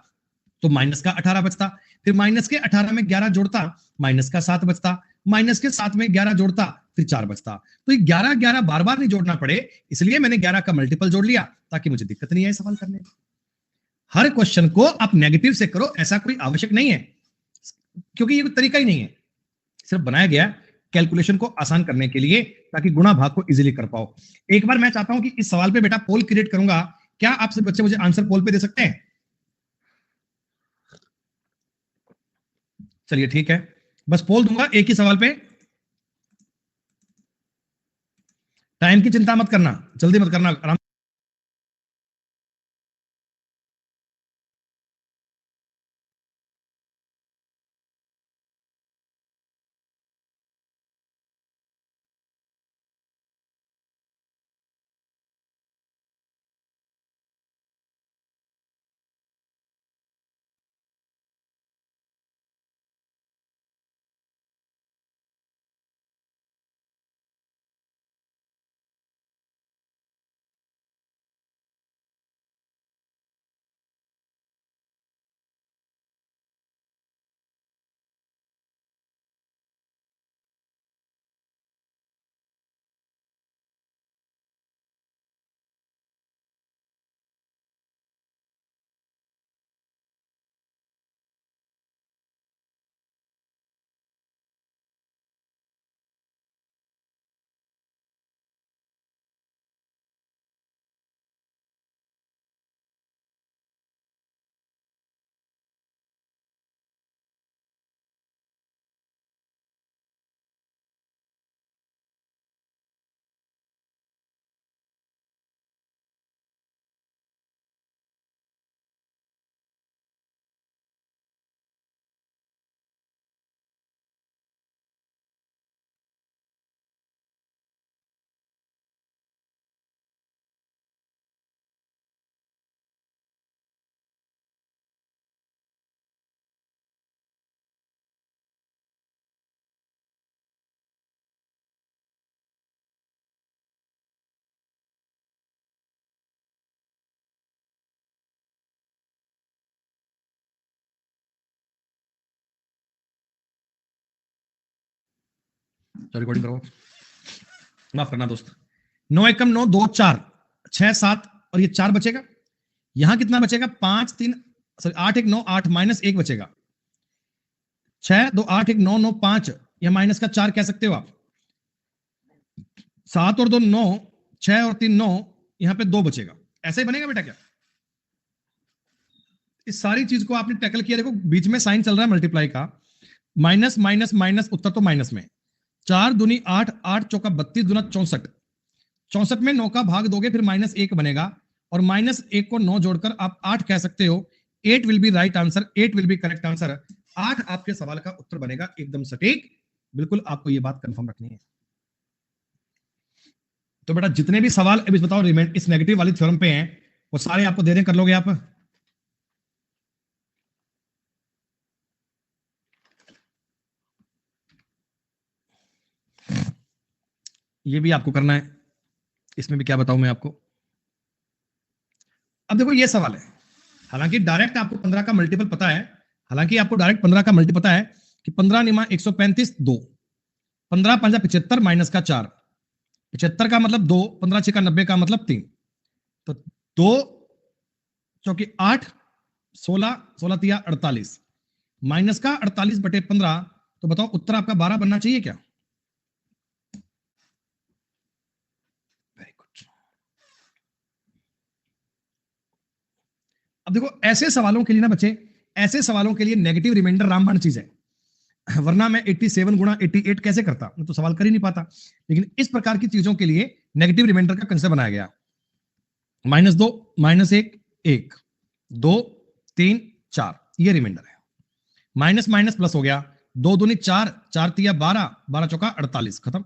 तो माइनस का 18 बचता, फिर माइनस के 18 में 11 जोड़ता, माइनस का 7 बचता, माइनस के 7 में 11 जोड़ता, फिर 4 बचता। तो ये 11 11 बार बार नहीं जोड़ना पड़े, इसलिए मैंने 11 का मल्टीपल जोड़ लिया, ताकि मुझे दिक्कत नहीं आए सवाल करने में। हर क्वेश्चन को आप नेगेटिव से करो, ऐसा कोई आवश्यक नहीं है, क्योंकि ये कोई तरीका ही नहीं है, सिर्फ बनाया गया कैलकुलेशन को आसान करने के लिए, ताकि गुणा भाग को इजीली कर पाओ। एक बार मैं चाहता हूं कि इस सवाल पे बेटा पोल क्रिएट करूंगा, क्या आप सब बच्चे मुझे आंसर पोल पे दे सकते हैं? चलिए ठीक है, बस पोल दूंगा एक ही सवाल पे। टाइम की चिंता मत करना, जल्दी मत करना, आराम तो रिकॉर्डिंग करो, माफ करना दोस्त। 9 एकम 9, 2 4 6 7 और ये 4 बचेगा। यहां कितना बचेगा? 5 3 सॉरी 8 1 9 8 माइनस 1 बचेगा। 6 2 8 1 9 9 5, यह माइनस का 4 कह सकते हो आप। 7 और 2 9, 6 और 3 9, यहां पे 2 बचेगा। ऐसे ही बनेगा बेटा क्या? इस सारी चीज को आपने टैकल किया। देखो बीच में साइन चल रहा है मल्टीप्लाई का, माइनस माइनस माइनस, उत्तर तो माइनस में। 4 दूनी 8, 8 चौका 32 दूना 64, 64 में 9 का भाग दोगे फिर माइनस 1 बनेगा, और माइनस 1 को 9 जोड़कर आप 8 कह सकते हो। 8 will be right answer, 8 will be correct answer. 8 आपके सवाल का उत्तर बनेगा, एकदम सटीक। बिल्कुल आपको ये बात कंफर्म रखनी है। तो बेटा जितने भी सवाल अभी बताओ रिमेंड इस नेगेटिव वाली थ्योरम पे हैं, वो सारे आपको दे दें, कर लोगे आप? ये भी आपको करना है। इसमें भी क्या बताऊं मैं आपको। अब देखो ये सवाल है, हालांकि डायरेक्ट आपको 15 का मल्टीपल पता है, हालांकि आपको डायरेक्ट 15 का मल्टीपल पता है कि 15 निमा 135 2, 15 पंजा 75 माइनस का 4, 75 का मतलब 2, 15 6 का 90 का मतलब 3, तो 2 चौकी 8, 16 16 तिया 48 माइनस का 48 बटे 15, तो बताओ उत्तर आपका 12 बनना चाहिए क्या? Very good. अब देखो ऐसे सवालों के लिए ना बच्चे, ऐसे सवालों के लिए नेगेटिव रिमाइंडर रामबाण चीज है, वरना मैं 87 गुणा 88 कैसे करता, मैं तो सवाल कर ही नहीं पाता। लेकिन इस प्रकार की चीजों के लिए नेगेटिव रिमाइंडर का कंसेप्ट बनाया गया। -2 -1 1 2 3 4, ये रिमाइंडर है। माइनस माइनस प्लस हो गया, 2 दूनी 4, 4 तिया 12, 12 चौका 48, खत्म।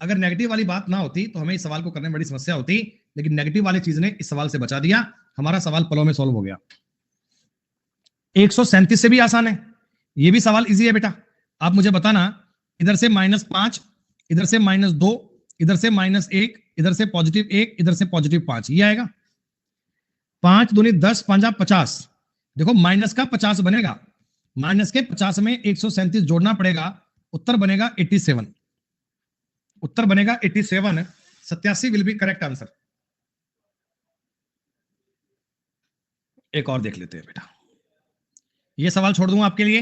अगर नेगेटिव वाली बात ना होती तो हमें इस सवाल को करने में बड़ी समस्या होती, लेकिन नेगेटिव वाली चीज ने इस सवाल से बचा दिया। हमारा सवाल पलों में सॉल्व हो गया। 137 से भी आसान है, ये भी सवाल इजी है बेटा। आप मुझे बताना, इधर से -5, इधर से -2, इधर से -1, इधर से +1, इधर से +5, ये आएगा। 5 दूनी 10, 5 50, देखो माइनस का 50 बनेगा, माइनस के 50 में 137 जोड़ना पड़ेगा, उत्तर बनेगा 87, उत्तर बनेगा 87। 87 विल बी करेक्ट आंसर। एक और देख लेते हैं बेटा, ये सवाल छोड़ दूंगा आपके लिए।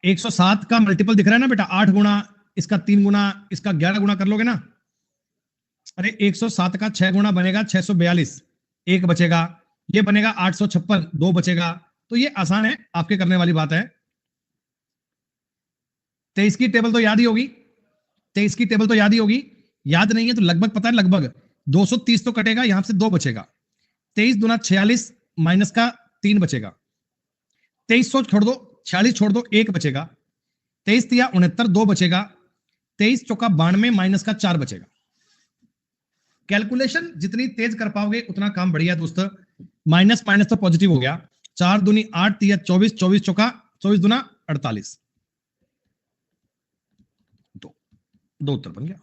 107 का मल्टीपल दिख रहा है ना बेटा, 8 गुना इसका 3 गुना इसका 11 गुना कर लोगे ना। अरे 107 का 6 गुना बनेगा 642, एक बचेगा। ये बनेगा 856, 2 बचेगा। तो ये आसान है, आपके करने वाली बात है। 23 की टेबल तो याद ही होगी, 23 की टेबल तो याद ही होगी। याद नहीं है तो लगभग पता है, लगभग 230 तो कटेगा, यहां से 2 बचेगा। 23 दूना 46 माइनस का 3 बचेगा। 2300 छोड़ दो, 46 छोड़ दो, 1 बचेगा। 23 तिया 69, 2 बचेगा। 23 चौका 92 माइनस का 4 बचेगा। कैलकुलेशन जितनी तेज कर पाओगे उतना काम बढ़िया दोस्त। माइनस माइनस तो पॉजिटिव हो गया। 4 दूनी 8 तिया 24, 24 चौका 24 दूना 48, दो उत्तर बन गया।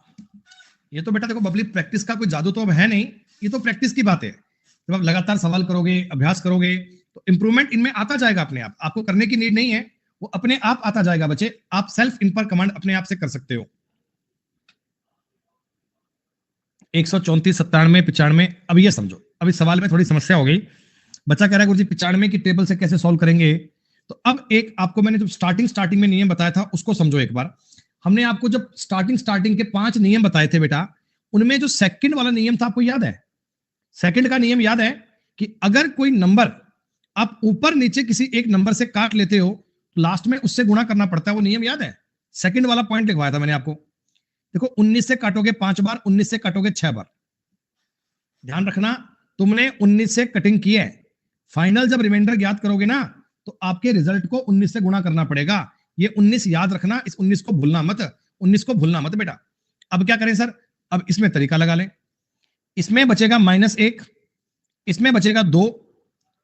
ये तो बेटा देखो बबली प्रैक्टिस का कोई जादू तो अब है नहीं, ये तो प्रैक्टिस की बात है। जब आप लगातार सवाल करोगे, अभ्यास करोगे, तो इंप्रूवमेंट इनमें आता जाएगा अपने आप। आपको करने की नीड नहीं है, वो अपने आप आता जाएगा बच्चे। आप सेल्फ इन पर कमांड अपने आप से कर सकते हो। 134 97 95, अब ये समझो, अब इस सवाल में थोड़ी समस्या हो गई। बच्चा कह रहा है गुरुजी 95 की टेबल से कैसे सॉल्व करेंगे। तो अब एक आपको मैंने जो स्टार्टिंग में नियम बताया था उसको समझो एक बार। हमने आपको जब स्टार्टिंग के 5 नियम बताए थे बेटा, उनमें जो सेकंड वाला नियम था आपको याद है? सेकंड का नियम याद है कि अगर कोई नंबर आप ऊपर नीचे किसी एक नंबर से काट लेते हो, लास्ट में उससे गुणा करना पड़ता है। वो नियम याद है? सेकंड वाला पॉइंट लिखवाया था मैंने आपको। देखो 19 से काटोगे 5 बार, 19 से काटोगे 6 बार। ध्यान रखना, तुमने 19 से कटिंग की है, फाइनल जब रिमाइंडर ज्ञात करोगे ना तो आपके रिजल्ट को 19 से गुणा करना पड़ेगा। ये 19 याद रखना, इस 19 को भूलना मत, 19 को भूलना मत बेटा। अब क्या करें सर? अब इसमें तरीका लगा लें। इसमें बचेगा -1, इसमें बचेगा 2,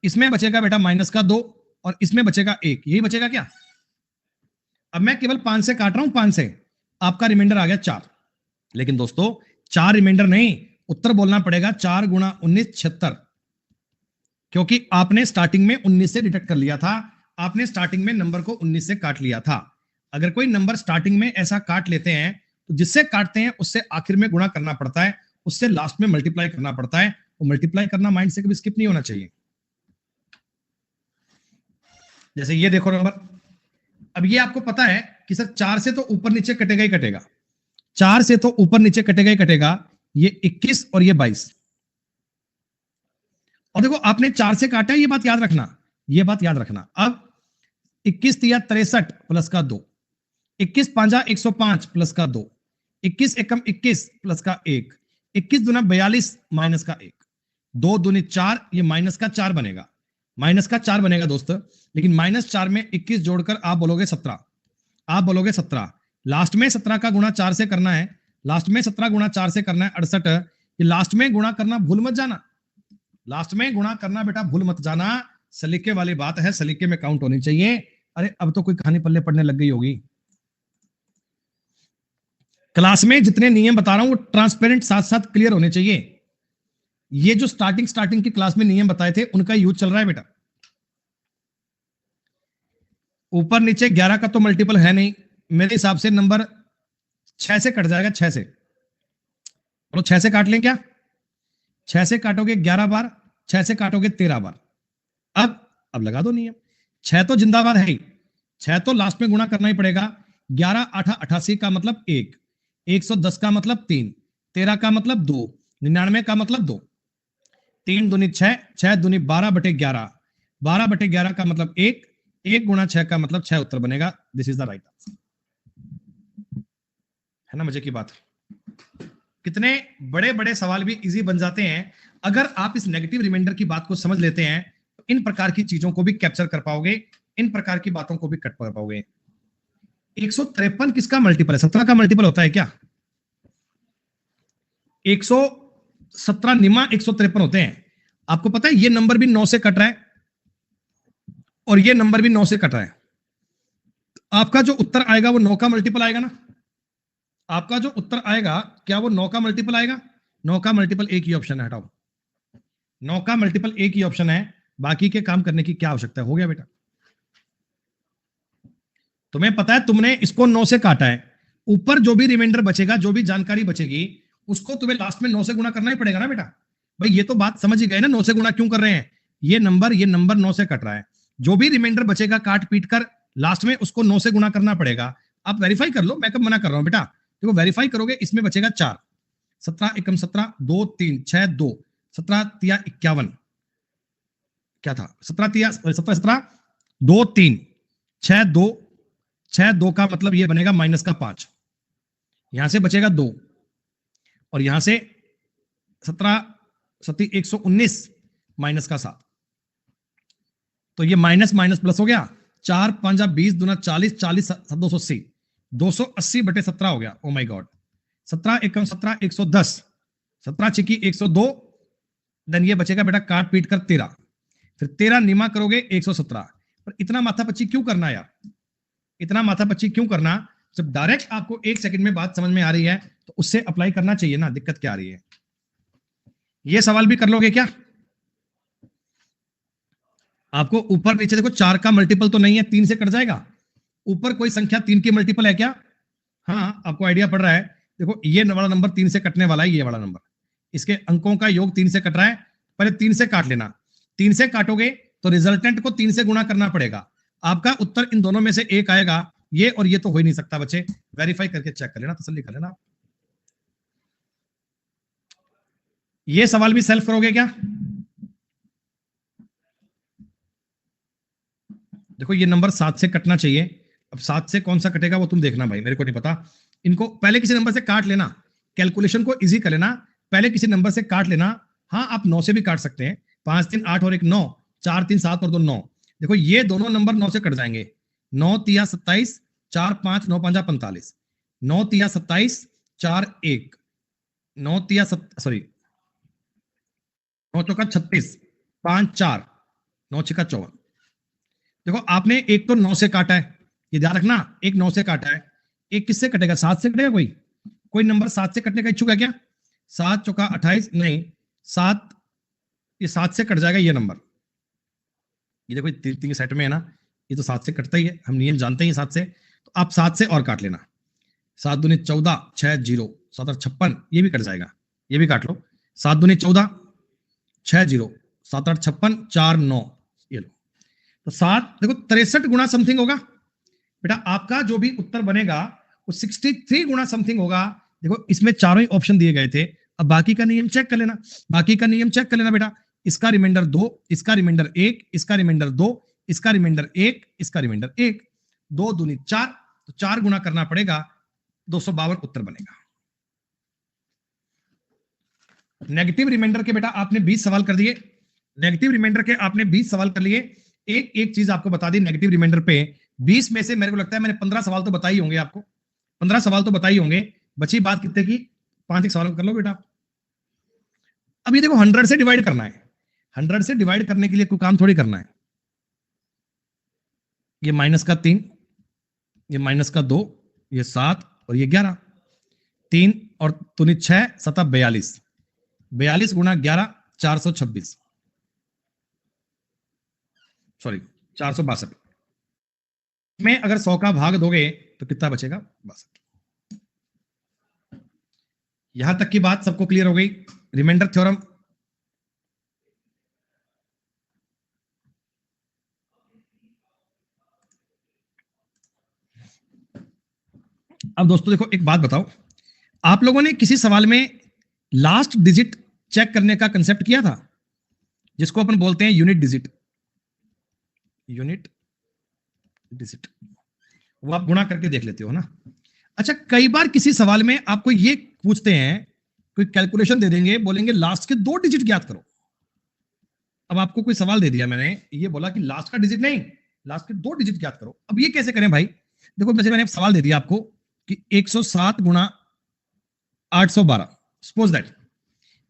इसमें बचेगा बेटा माइनस का 2, और इसमें बचेगा 1। यही बचेगा क्या? अब मैं केवल 5 से काट रहा हूं, 5 से आपका रिमाइंडर आ गया 4। लेकिन दोस्तों 4 रिमाइंडर नहीं, उत्तर बोलना पड़ेगा 4 गुणा 19 76, क्योंकि आपने स्टार्टिंग में 19 से डिडक्ट कर लिया था। आपने स्टार्टिंग में नंबर को 19 से काट लिया था। अगर कोई नंबर स्टार्टिंग में ऐसा काट लेते हैं तो जिससे काटते हैं उससे आखिर में गुणा करना पड़ता है, उससे लास्ट में मल्टीप्लाई करना पड़ता है। तो मल्टीप्लाई करना माइंड से कभी स्किप नहीं होना चाहिए। जैसे ये देखो नंबर, अब ये आपको पता है कि सर 4 से तो ऊपर नीचे कटेगा ही कटेगा, 4 से तो ऊपर नीचे कटेगा ही कटेगा। ये 21 और ये 22, और देखो आपने 4 से काटा है, ये बात याद रखना, ये बात याद रखना। अब 21 तिया 63 प्लस का 2, 21 पांजा 105 प्लस का 2, 21 एकम 21 प्लस का 1, 21 दुना 42 माइनस का 1, 2 दूनी 4, ये माइनस का 4 बनेगा, माइनस का 4 बनेगा दोस्त। लेकिन माइनस 4 में 21 जोड़कर आप बोलोगे 17, आप बोलोगे 17, लास्ट में 17 का गुणा 4 से करना है, लास्ट में 17 गुणा 4 से करना है 68। ये लास्ट में गुणा करना भूल मत जाना, लास्ट में गुणा करना बेटा भूल मत जाना, सलीके वाली बात है, सलीके में काउंट होनी चाहिए। अरे अब तो कोई कहानी पल्ले पढ़ने लग गई होगी। क्लास में जितने नियम बता रहा हूं वो ट्रांसपेरेंट साथ साथ क्लियर होने चाहिए। ये जो स्टार्टिंग की क्लास में नियम बताए थे उनका यूज चल रहा है बेटा। ऊपर नीचे 11 का तो मल्टीपल है नहीं, मेरे हिसाब से नंबर 6 से कट जाएगा, 6 से। और 6 से काट लें क्या? 6 से काटोगे 11 बार, 6 से काटोगे 13 बार। अब लगा दो नियम, 6 तो जिंदाबाद है ही, 6 तो लास्ट में गुणा करना ही पड़ेगा। 11 8 88 का मतलब 1, 110 का मतलब 3, 13 का मतलब 2, 99 का मतलब 2, 3 दूनी 6, 6 दूनी 12/11, 12/11 का मतलब 1, 1 गुणा 6 का मतलब 6 उत्तर बनेगा। This is the right answer. है ना मजे की बात? कितने बड़े बड़े सवाल भी इजी बन जाते हैं अगर आप इस नेगेटिव रिमाइंडर की बात को समझ लेते हैं, तो इन प्रकार की चीजों को भी कैप्चर कर पाओगे, इन प्रकार की बातों को भी कट कर पाओगे। 153 किसका मल्टीपल है? 17 का मल्टीपल होता है क्या? 117 निमा 153 होते हैं। आपको पता है ये नंबर भी 9 से कट रहा है और ये नंबर भी 9 से कट रहा है। आपका जो उत्तर आएगा वो 9 का मल्टीपल आएगा ना? आपका जो उत्तर आएगा क्या वो 9 का मल्टीपल आएगा? 9 का मल्टीपल एक ही ऑप्शन है, हटाओ। 9 का मल्टीपल एक ही ऑप्शन है, बाकी के काम करने की क्या आवश्यकता है? हो गया बेटा। तुम्हें पता है तुमने इसको 9 से काटा है, ऊपर जो भी रिमाइंडर बचेगा, जो भी जानकारी बचेगी, उसको तुम्हें लास्ट में 9 से गुणा करना ही पड़ेगा ना बेटा। भाई ये तो बात समझ ही गए ना, 9 से गुणा क्यों कर रहे हैं? ये नंबर 9 से कट रहा है, जो भी रिमाइंडर बचेगा काट पीट कर लास्ट में उसको 9 से गुणा करना पड़ेगा। आप वेरीफाई कर लो, मैं कब मना कर रहा हूं बेटा। देखो वेरीफाई करोगे, इसमें बचेगा 4, 17 एकम 17, 2 3 6 2, 17 तिया 51, क्या था 17 तिया 17 17 2 3 6 2, 6 2 का मतलब ये बनेगा माइनस का 5, यहां से बचेगा 2, और यहां से 17 सती 119 माइनस का 7, तो ये माइनस माइनस प्लस हो गया। 4 5 20 दूना 40, 40 280, 280/17 हो गया। Oh my God. 17 Ekam 17 110, 17 छिकी 102, then ये बचेगा बेटा काट पीट कर 13, फिर 13 निमा करोगे 117। पर इतना माथापच्ची क्यों करना यार? इतना माथापच्ची क्यों करना? जब डायरेक्ट आपको 1 सेकंड में बात समझ में आ रही है तो उससे अप्लाई करना चाहिए ना, दिक्कत क्या आ रही है? ये सवाल भी कर लोगे क्या? आपको ऊपर नीचे देखो 4 का मल्टीपल तो नहीं है, 3 से कट जाएगा। ऊपर कोई संख्या 3 की मल्टीपल है क्या? हाँ, आपको आइडिया पड़ रहा है। देखो ये वाला नंबर 3 से कटने वाला है, ये वाला नंबर, इसके अंकों का योग 3 से कट रहा है। पहले 3 से काट लेना, 3 से काटोगे तो रिजल्टेंट को 3 से गुणा करना पड़ेगा। आपका उत्तर इन दोनों में से एक आएगा, ये और ये तो हो ही नहीं सकता बच्चे। वेरीफाई करके चेक कर लेना, तसल्ली कर लेना। ये सवाल भी सेल्फ करोगे क्या? देखो ये नंबर 7 से कटना चाहिए, अब 7 से कौन सा कटेगा वो तुम देखना भाई, मेरे को नहीं पता। इनको पहले किसी नंबर से काट लेना, कैलकुलेशन को इजी कर लेना, पहले किसी नंबर से काट लेना। हाँ आप 9 से भी काट सकते हैं, 5 3 8 और 1 9, 4 3 7 और 2 9। देखो ये दोनों नंबर 9 से कट जाएंगे। 9 तिया 27, 4 5 9 5 45, 9 तिया 27, 4 1, 9 तिया सॉरी 9 चौका 36, 5 4, 9 छिका 54। देखो आपने एक तो 9 से काटा है, ये ध्यान रखना, एक 9 से काटा है, एक किससे कटेगा? 7 से कटेगा। कोई नंबर 7 से कटने का इच्छुक है क्या? 7 चौका 28, नहीं 7, ये 7 से कट जाएगा ये नंबर। ये देखो तीन तीन सेट में है ना, ये तो 7 से कटता ही है, हम नियम जानते हैं 7 से। तो आप 7 से और काट लेना, 7 दूनी 14, 6 0, 7 और 56, ये भी कट जाएगा, ये भी काट लो। 7 दूनी 14, 6 0, 7 8 56, 4 9, ये लो। तो 7 देखो 63 गुना समथिंग होगा बेटा, आपका जो भी उत्तर बनेगा वो 63 गुना समथिंग होगा। देखो इसमें चारों ही ऑप्शन दिए गए थे। अब बाकी का नियम चेक कर लेना, बाकी का नियम चेक कर लेना बेटा। इसका रिमाइंडर 2, इसका रिमाइंडर 1, इसका रिमाइंडर 2, इसका रिमाइंडर 1, इसका रिमाइंडर 1, 2 दूनी 4, तो 4 गुना करना पड़ेगा, 252 उत्तर बनेगा। नेगेटिव रिमाइंडर के बेटा आपने 20 सवाल कर दिए, नेगेटिव रिमाइंडर के आपने 20 सवाल कर लिए। एक एक चीज आपको बता दी नेगेटिव रिमाइंडर पे, 20 में से मेरे को लगता है मैंने 15 सवाल तो बताई होंगे आपको, 15 सवाल तो बताई होंगे। बची बात कितने की, 5 एक सवाल कर लो बेटा। अब ये देखो 100 से डिवाइड करना है, 100 से डिवाइड करने के लिए कोई काम थोड़ी करना है। ये माइनस का 3, ये माइनस का 2, ये 7 और ये 11, 3 और तूनी 6 7 42, 42 गुना 11 426, सॉरी 462 में अगर 100 का भाग दोगे तो कितना बचेगा, 62। यहां तक की बात सबको क्लियर हो गई। रिमाइंडर थ्योरम, अब दोस्तों देखो एक बात बताओ, आप लोगों ने किसी सवाल में लास्ट डिजिट चेक करने का कंसेप्ट किया था, जिसको अपन बोलते हैं यूनिट डिजिट, यूनिट डिजिट, वो आप गुणा करके देख लेते हो ना। अच्छा कई बार किसी सवाल में आपको ये पूछते हैं, कोई कैलकुलेशन दे देंगे, बोलेंगे लास्ट के 2 डिजिट ज्ञात करो। अब आपको कोई सवाल दे दिया, मैंने ये बोला कि लास्ट का डिजिट नहीं, लास्ट के 2 डिजिट ज्ञात करो। अब ये कैसे करें भाई, देखो जैसे मैंने सवाल दे दिया आपको कि 107 गुणा 812, सपोज दैट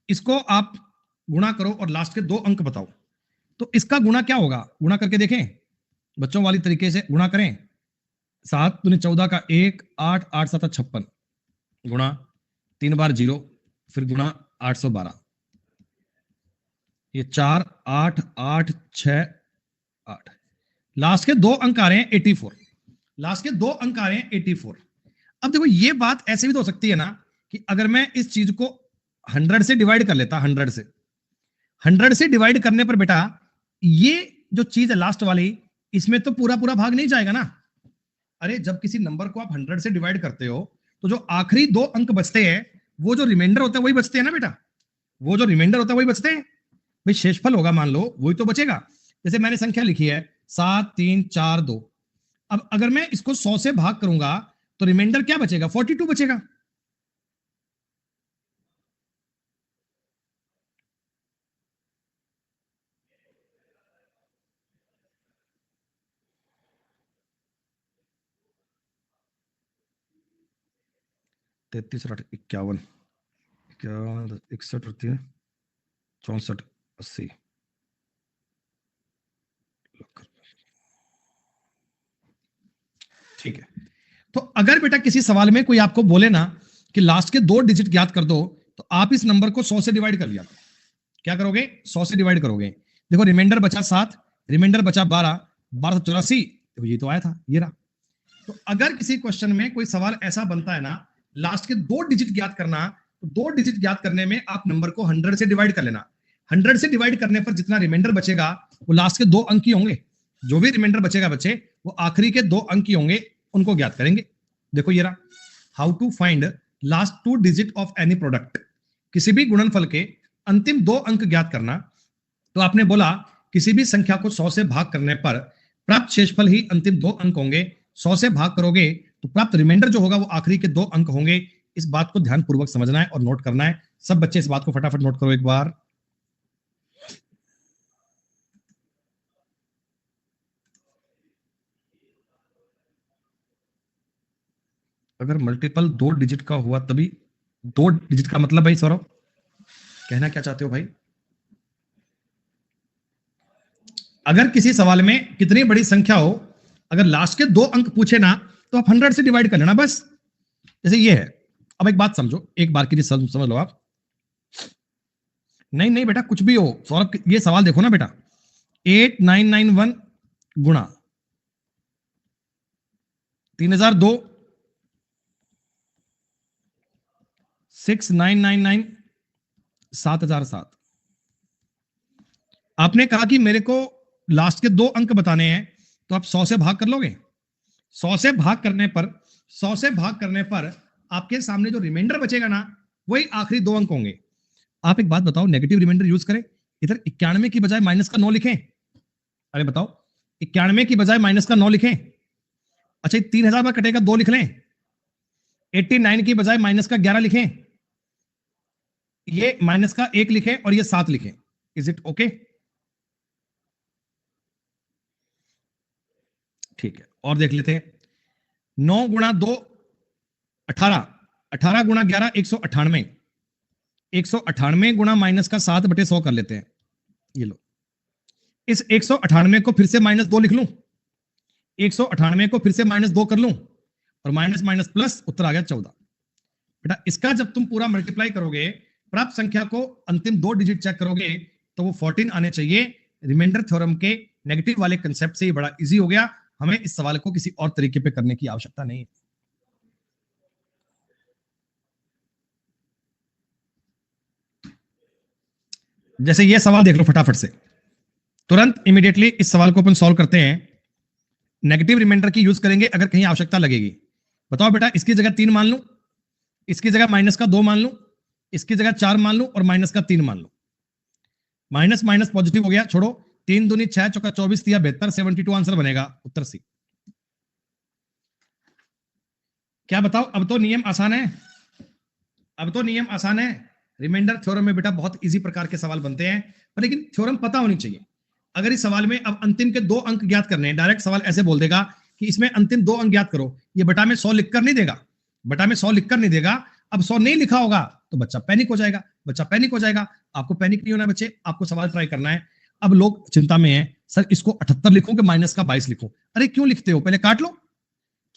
इसको आप गुणा करो और लास्ट के 2 अंक बताओ, तो इसका गुणा क्या होगा, गुणा करके देखें बच्चों वाली तरीके से गुणा करें। 7 दूनी 14 का 1, 8 8 7 56 गुणा 3 बार 0, फिर गुणा 812, ये 4 8 8 6 8, लास्ट के 2 अंक आ रहे हैं 84, लास्ट के 2 अंक आ रहे हैं 84। अब देखो ये बात ऐसे भी तो हो सकती है ना कि अगर मैं इस चीज को 100 से डिवाइड कर लेता, 100 से डिवाइड करने पर बेटा ये जो चीज है लास्ट वाली, इसमें तो पूरा पूरा भाग नहीं जाएगा ना। अरे जब किसी नंबर को आप 100 से डिवाइड करते हो तो जो आखिरी 2 अंक बचते हैं, वो जो रिमाइंडर होता है वही बचते हैं ना बेटा, वो जो रिमाइंडर होता है वही बचते हैं भाई। शेषफल होगा मान लो, वही तो बचेगा। जैसे मैंने संख्या लिखी है 7 3 4 2, अब अगर मैं इसको 100 से भाग करूंगा तो रिमाइंडर क्या बचेगा, 42 बचेगा। तैतीस 51, 61 64 80, ठीक है। तो अगर बेटा किसी सवाल में कोई आपको बोले ना कि लास्ट के 2 डिजिट ज्ञात कर दो, तो आप इस नंबर को 100 से डिवाइड कर लिया, क्या करोगे 100 से डिवाइड करोगे। देखो रिमाइंडर बचा 7, रिमाइंडर बचा 12, 1284, तो ये तो आया था, ये रहा। तो अगर किसी क्वेश्चन में कोई सवाल ऐसा बनता है ना, लास्ट के 2 डिजिट ज्ञात करना, तो 2 डिजिट ज्ञात करने में आप नंबर को 100 से डिवाइड कर लेना। 100 से डिवाइड करने पर जितना रिमाइंडर बचेगा वो लास्ट के 2 अंक ही होंगे, जो भी रिमाइंडर बचेगा बच्चे वो आखिरी के 2 अंक ही होंगे, उनको ज्ञात करेंगे। देखो ये रहा, how to find last 2 digit of any product, किसी भी गुणनफल के अंतिम 2 अंक ज्ञात करना। तो आपने बोला किसी भी संख्या को 100 से भाग करने पर प्राप्त शेषफल ही अंतिम 2 अंक होंगे, 100 से भाग करोगे तो प्राप्त रिमाइंडर जो होगा वो आखिरी के 2 अंक होंगे। इस बात को ध्यानपूर्वक समझना है और नोट करना है। सब बच्चे इस बात को फटाफट नोट करो एक बार। अगर मल्टीपल 2 डिजिट का हुआ तभी, 2 डिजिट का मतलब भाई सौरभ कहना क्या चाहते हो भाई? अगर किसी सवाल में कितनी बड़ी संख्या हो, अगर लास्ट के 2 अंक पूछे ना तो आप 100 से डिवाइड कर लेना बस। जैसे ये है, अब एक बात समझो, एक बार के लिए समझ लो आप। नहीं नहीं बेटा कुछ भी हो सौरभ, ये सवाल देखो ना बेटा, 8991 गुणा 3002, 6999, 7007। आपने कहा कि मेरे को लास्ट के 2 अंक बताने हैं, तो आप 100 से भाग कर लोगे। 100 से भाग करने पर आपके सामने जो रिमाइंडर बचेगा ना, वही आखिरी 2 अंक होंगे। आप एक बात बताओ, नेगेटिव रिमाइंडर यूज करें, इधर 91 की बजाय माइनस का 9 लिखें? अरे बताओ, 91 की बजाय माइनस का 9 लिखें? अच्छा, 3000 बार कटेगा, 2 लिख लें? 89 की बजाय माइनस का 11 लिखें? ये माइनस का 1 लिखें और ये 7 लिखें? Is it okay? ठीक है, और देख लेते हैं। 9 गुणा 2 18, 18 गुणा 11 198, 198 गुणा माइनस का 7/100 कर लेते हैं। ये लो, इस 198 को फिर से -2 लिख लूं, 198 को फिर से -2 कर लूं, और माइनस माइनस प्लस, उत्तर आ गया 14। बेटा इसका जब तुम पूरा मल्टीप्लाई करोगे, प्राप्त संख्या को अंतिम 2 डिजिट चेक करोगे, तो वो 14 आने चाहिए। रिमाइंडर थ्योरम के नेगेटिव वाले कंसेप्ट से ये बड़ा इजी हो गया, हमें इस सवाल को किसी और तरीके पे करने की आवश्यकता नहीं है। जैसे ये सवाल देख लो फटाफट से, तुरंत इमीडिएटली इस सवाल को अपन सॉल्व करते हैं। नेगेटिव रिमाइंडर की यूज करेंगे अगर कहीं आवश्यकता लगेगी। बताओ बेटा, इसकी जगह 3 मान लूं, इसकी जगह माइनस का 2 मान लूं, इसकी जगह 4 मान लूं, और माइनस का 3 मान लूं। माइनस माइनस पॉजिटिव हो गया, छोड़ो। 3 दूनी 6, चौका 24, 72, 72 आंसर बनेगा, उत्तर सी। क्या बताओ, अब तो नियम आसान है, अब तो नियम आसान है। रिमाइंडर थ्योरम में बेटा बहुत इजी प्रकार के सवाल बनते हैं, पर लेकिन थ्योरम पता होनी चाहिए। अगर इस सवाल में अब अंतिम के 2 अंक ज्ञात करने हैं, डायरेक्ट सवाल ऐसे बोल देगा कि इसमें अंतिम 2 अंक ज्ञात करो, ये बटा में 100 लिखकर नहीं देगा, बटा में 100 लिखकर नहीं देगा। अब 100 नहीं लिखा होगा तो बच्चा पैनिक हो जाएगा, बच्चा पैनिक हो जाएगा। आपको पैनिक नहीं होना बच्चे, आपको सवाल ट्राई करना है। अब लोग चिंता में हैं, सर इसको 78 लिखूं कि माइनस का 22 लिखूं? अरे क्यों लिखते हो, पहले काट लो,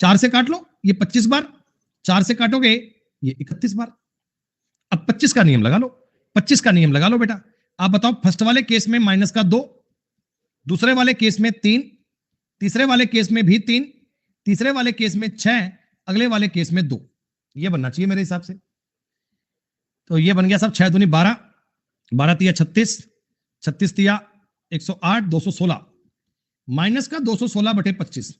4 से काट लो, ये 25 बार, 4 से काटोगे ये 31 बार। अब 25 का नियम लगा लो, 25 का नियम लगा लो बेटा। आप बताओ, फर्स्ट वाले केस में माइनस का 2, दूसरे वाले केस में 3, तीसरे वाले केस में भी 3, तीसरे वाले केस में 6, अगले वाले केस में 2। ये बनना चाहिए मेरे हिसाब से। तो ये बन गया सब 6 दूनी 12, 12 तिया 36, 36 तिया 108, 216, माइनस का 216/25,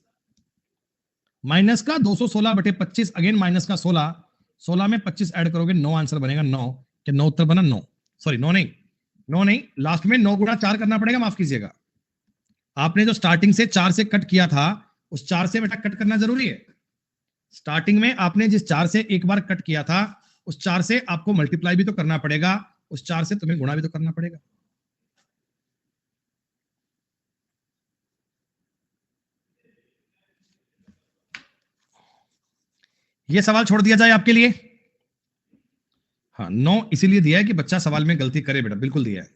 माइनस का 216/25, अगेन माइनस का 16, 16 में 25 ऐड करोगे 9 आंसर बनेगा। 9 क्या 9 उत्तर बना? 9 सॉरी 9 नहीं, 9 नहीं, लास्ट में 9 गुणा 4 करना पड़ेगा, माफ कीजिएगा। आपने जो स्टार्टिंग से 4 से कट किया था, उस 4 से बेटा कट करना जरूरी है। स्टार्टिंग में आपने जिस 4 से एक बार कट किया था, उस 4 से आपको मल्टीप्लाई भी तो करना पड़ेगा, उस 4 से तुम्हें गुणा भी तो करना पड़ेगा। यह सवाल छोड़ दिया जाए आपके लिए। हाँ, 9 इसीलिए दिया है कि बच्चा सवाल में गलती करे बेटा, बिल्कुल दिया है।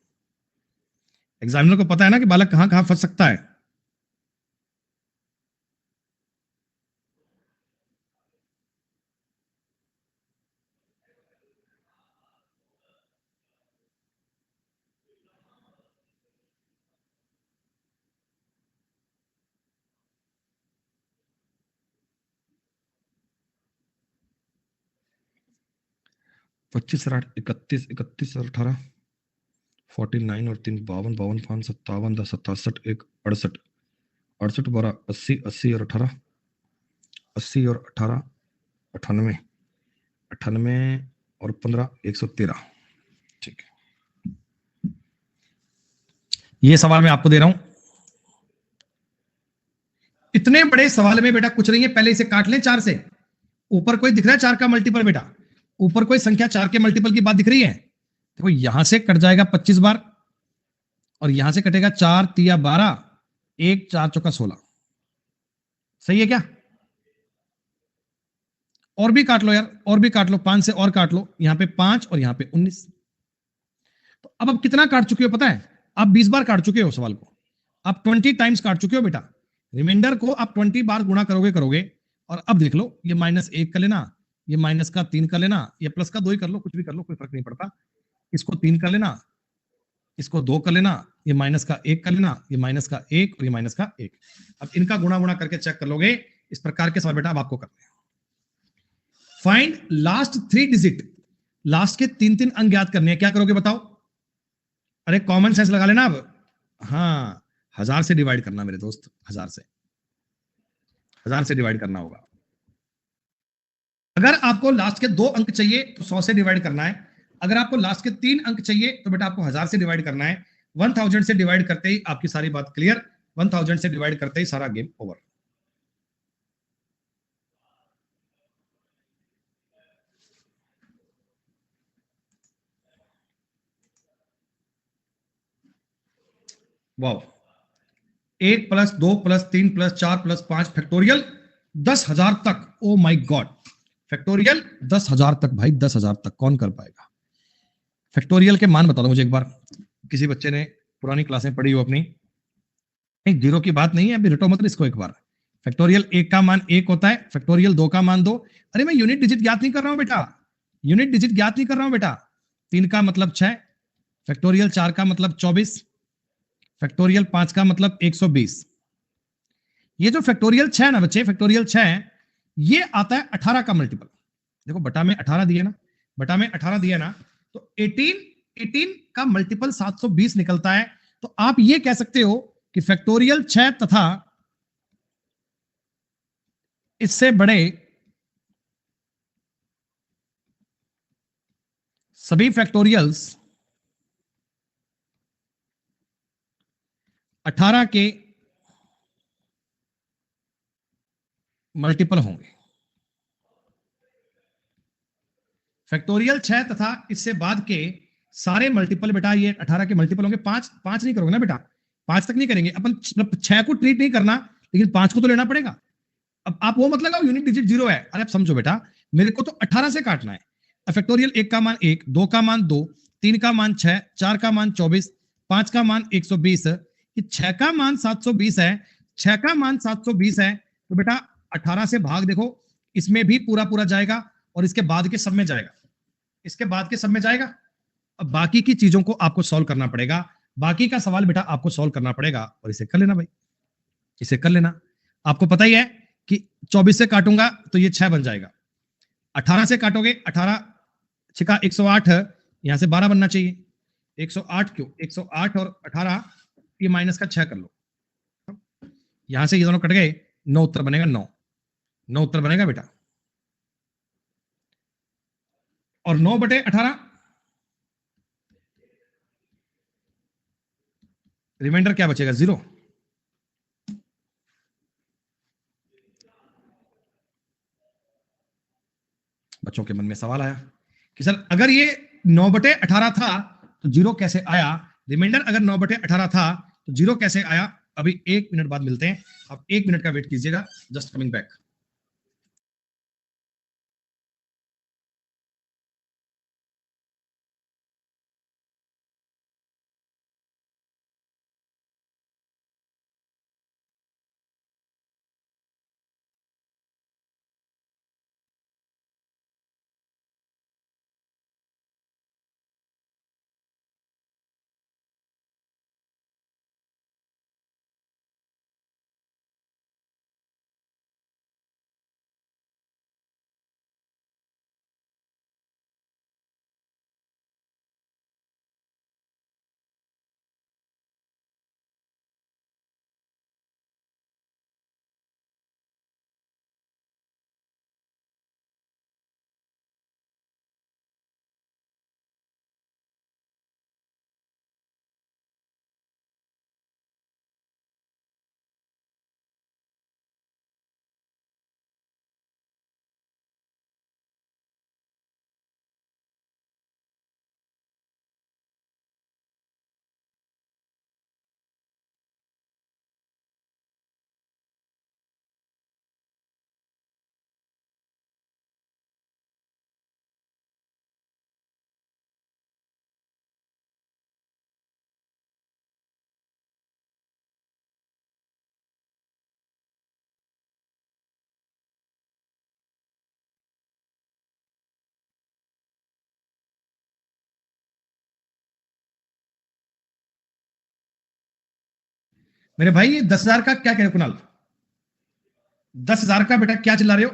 एग्जामिनर को पता है ना कि बालक कहां कहां फंस सकता है। पच्चीस और 8 31, 31 और 18 49 और 3 52, 52 5 57 10 67 1 68, 68 12 80, 80 और 18 80 और 18 98, 98 और 15 113। ठीक है, ये सवाल मैं आपको दे रहा हूं। इतने बड़े सवाल में बेटा कुछ नहीं है, पहले इसे काट लें 4 से। ऊपर कोई दिख रहा है 4 का मल्टीपल बेटा? ऊपर कोई संख्या 4 के मल्टीपल की बात दिख रही है? देखो यहां से कट जाएगा 25 बार, और यहां से कटेगा 4 तिया 12, 1 4 चौका 16। सही है क्या? और भी काट लो यार, और भी काट लो, 5 से और काट लो, यहां पे 5 और यहां पे 19। तो अब कितना काट चुके हो पता है? आप 20 बार काट चुके हो सवाल को, आप 20 टाइम्स काट चुके हो बेटा। रिमाइंडर को आप 20 बार गुणा करोगे। और अब देख लो, ये -1 कर लेना, ये माइनस का 3 कर लेना, ये प्लस का 2 ही कर लो, कुछ भी कर लो, कोई फर्क नहीं पड़ता। इसको 3 कर लेना, इसको 2 कर लेना, ये माइनस का 1 कर लेना, ये माइनस का 1 और ये माइनस का 1। अब इनका गुणा करके चेक कर लोगे, इस प्रकार के सवाल बेटा अब आपको करने हैं। फाइंड लास्ट 3 डिजिट, लास्ट के 3 अंक ज्ञात करने हैं। क्या करोगे बताओ? अरे कॉमन सेंस लगा लेना अब। हाँ, 1000 से डिवाइड करना मेरे दोस्त, 1000 से डिवाइड करना होगा। अगर आपको लास्ट के 2 अंक चाहिए तो 100 से डिवाइड करना है। अगर आपको लास्ट के 3 अंक चाहिए तो बेटा आपको 1000 से डिवाइड करना है। 1000 से डिवाइड करते ही आपकी सारी बात क्लियर, 1000 से डिवाइड करते ही सारा गेम ओवर। वाह, 1 plus 2 plus 3 plus 4 plus 5 factorial 10,000 तक। ओ माय गॉड, फैक्टोरियल 10,000 तक भाई, 10,000 तक कौन कर पाएगा? फैक्टोरियल के मान बता दो मुझे एक बार, किसी बच्चे ने पुरानी क्लासें पढ़ी हो अपनी। नहीं, जीरो की बात नहीं है, अभी रटो मत इसको एक बार। फैक्टोरियल 1 का मान 1 होता है, फैक्टोरियल 2 का मान 2। अरे मैं यूनिट डिजिट ज्ञात नहीं कर रहा हूं बेटा, यूनिट डिजिट ज्ञात नहीं कर रहा हूं बेटा। 3 का मतलब 6, फैक्टोरियल 4 का मतलब 24, फैक्टोरियल 5 का मतलब 120। ये जो फैक्टोरियल 6 ना बच्चे, फैक्टोरियल 6 ये आता है 18 का मल्टीपल। देखो बटा में 18 दिया ना, बटा में 18 दिया ना, तो 18 का मल्टीपल 720 निकलता है। तो आप ये कह सकते हो कि फैक्टोरियल 6 तथा इससे बड़े सभी फैक्टोरियल्स 18 के मल्टीपल होंगे। फैक्टोरियल 6 तथा इससे बाद के सारे मल्टीपल बेटा ये 18 के मल्टीपल होंगे। 5 नहीं करोगे ना बेटा, 5 तक नहीं करेंगे अपन, 6 को ट्रीट नहीं करना, लेकिन 5 को तो लेना पड़ेगा। अब आप वो मत लगाओ यूनिट डिजिट 0 है। अरे आप समझो बेटा, मेरे को तो 18 से काटना है। फैक्टोरियल 1 का मान 1, 2 का मान 2, 3 का मान 6, 4 का मान 24, 5 का मान 120, 6 का मान 720 है। 6 का मान 720 है तो बेटा 18 से भाग देखो, इसमें भी पूरा पूरा जाएगा और इसके बाद के सब में जाएगा, इसके बाद के सब में जाएगा। अब बाकी की चीजों को आपको सॉल्व करना पड़ेगा, बाकी का सवाल बेटा आपको सॉल्व करना पड़ेगा और इसे कर लेना भाई, इसे कर लेना। आपको पता ही है कि 24 से काटूंगा तो ये 6 बन जाएगा, 18 से काटोगे 18 छिका 108, यहां से 12 बनना चाहिए। 108 क्यों, 108 और 18 ये माइनस का 6 कर लो, यहां से ये दोनों कट गए, 9 उत्तर बनेगा, 9 9 उत्तर बनेगा बेटा। और 9/18 रिमाइंडर क्या बचेगा, 0। बच्चों के मन में सवाल आया कि सर अगर ये 9/18 था तो 0 कैसे आया? रिमाइंडर अगर 9/18 था तो 0 कैसे आया? अभी 1 मिनट बाद मिलते हैं, आप 1 मिनट का वेट कीजिएगा, जस्ट कमिंग बैक। मेरे भाई ये 10,000 का क्या कह रहे हो कुणाल? 10,000 का बेटा क्या चिल्ला रहे हो?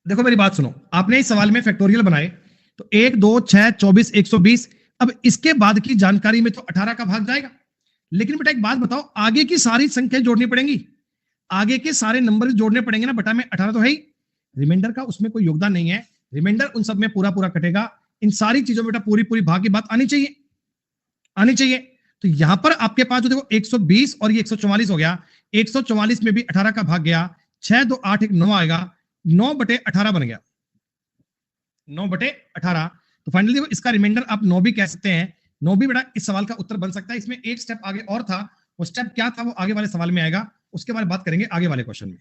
देखो मेरी बात सुनो, आपने इस सवाल में फैक्टोरियल बनाए तो 1 2 6 24 120। अब इसके बाद की जानकारी में तो 18 का भाग जाएगा, लेकिन बेटा एक बात बताओ, आगे की सारी संख्या जोड़नी पड़ेंगी, आगे के सारे नंबर जोड़ने पड़ेंगे ना। बटा में 18 तो है ही, रिमाइंडर का उसमें कोई योगदान नहीं है, रिमाइंडर उन सब में पूरा पूरा कटेगा। इन सारी चीजों में बेटा पूरी पूरी भाग की बात आनी चाहिए, आनी चाहिए। तो यहां पर आपके पास जो देखो 120 और ये 144 हो गया, 144 में भी 18 का भाग गया, 6 2 8 1 9 आएगा, 9/18 बन गया, 9/18। तो फाइनली देखो इसका रिमाइंडर आप 9 भी कह सकते हैं, 9 भी बेटा इस सवाल का उत्तर बन सकता है। इसमें एक स्टेप आगे और था, वो स्टेप क्या था वो आगे वाले सवाल में आएगा, उसके बारे में बात करेंगे आगे वाले क्वेश्चन में।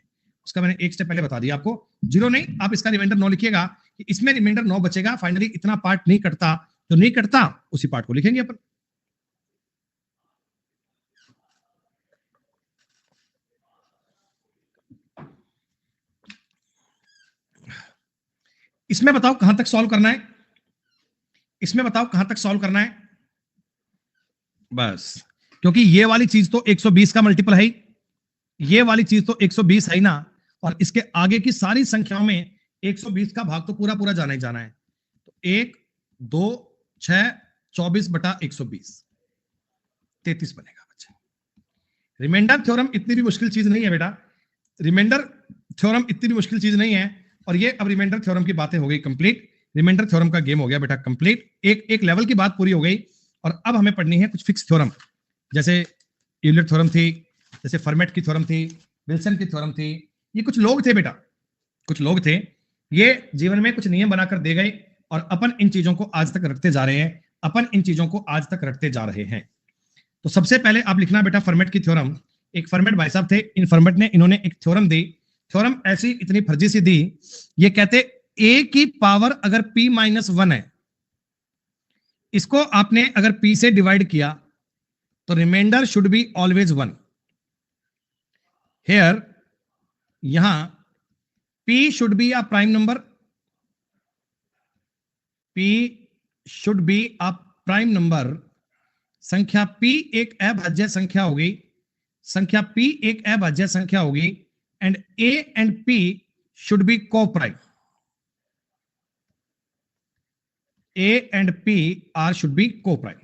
उसका मैंने एक स्टेप पहले बता दिया आपको, 0 नहीं, आप इसका रिमाइंडर 9 लिखिएगा कि इसमें रिमाइंडर 9 बचेगा। फाइनली इतना पार्ट नहीं कटता, जो नहीं कटता उसी पार्ट को लिखेंगे अपन। इसमें बताओ कहां तक सॉल्व करना है, इसमें बताओ कहां तक सॉल्व करना है। बस, क्योंकि ये वाली चीज तो 120 का मल्टीपल है ही, ये वाली चीज तो 120 है ही ना, और इसके आगे की सारी संख्याओं में 120 का भाग तो पूरा पूरा जाना ही जाना है। तो 1 2 6 24/120 33 बनेगा बच्चे। रिमाइंडर थ्योरम इतनी भी मुश्किल चीज नहीं है बेटा, रिमाइंडर थ्योरम इतनी भी मुश्किल चीज नहीं है। और ये अब रिमाइंडर थ्योरम की बातें हो गई कंप्लीट, रिमाइंडर थ्योरम का गेम हो गया बेटा कंप्लीट, एक एक लेवल की बात पूरी हो गई। और अब हमें पढ़नी है कुछ फिक्स थ्योरम, जैसे यूलर थ्योरम थी, जैसे फर्मेट की थ्योरम थी, विल्सन की थ्योरम थी। ये कुछ लोग थे बेटा, कुछ लोग थे, ये जीवन में कुछ नियम बनाकर दे गए और अपन इन चीजों को आज तक रखते जा रहे हैं, अपन इन चीजों को आज तक रखते जा रहे हैं। तो सबसे पहले आप लिखना बेटा फर्मेट की थ्योरम। एक फर्मेट भाई साहब थे, इन फर्मेट ने इन्होंने एक थ्योरम दी, थ्योरम ऐसी इतनी फर्जी सी दी, ये कहते a की पावर अगर p-1 है, इसको आपने अगर p से डिवाइड किया तो remainder should be always 1। Here यहां p should be a prime number, p should be a prime number, संख्या p एक अभाज्य संख्या होगी, संख्या p एक अभाज्य संख्या होगी, and a and p should be coprime, a and p are should be coprime.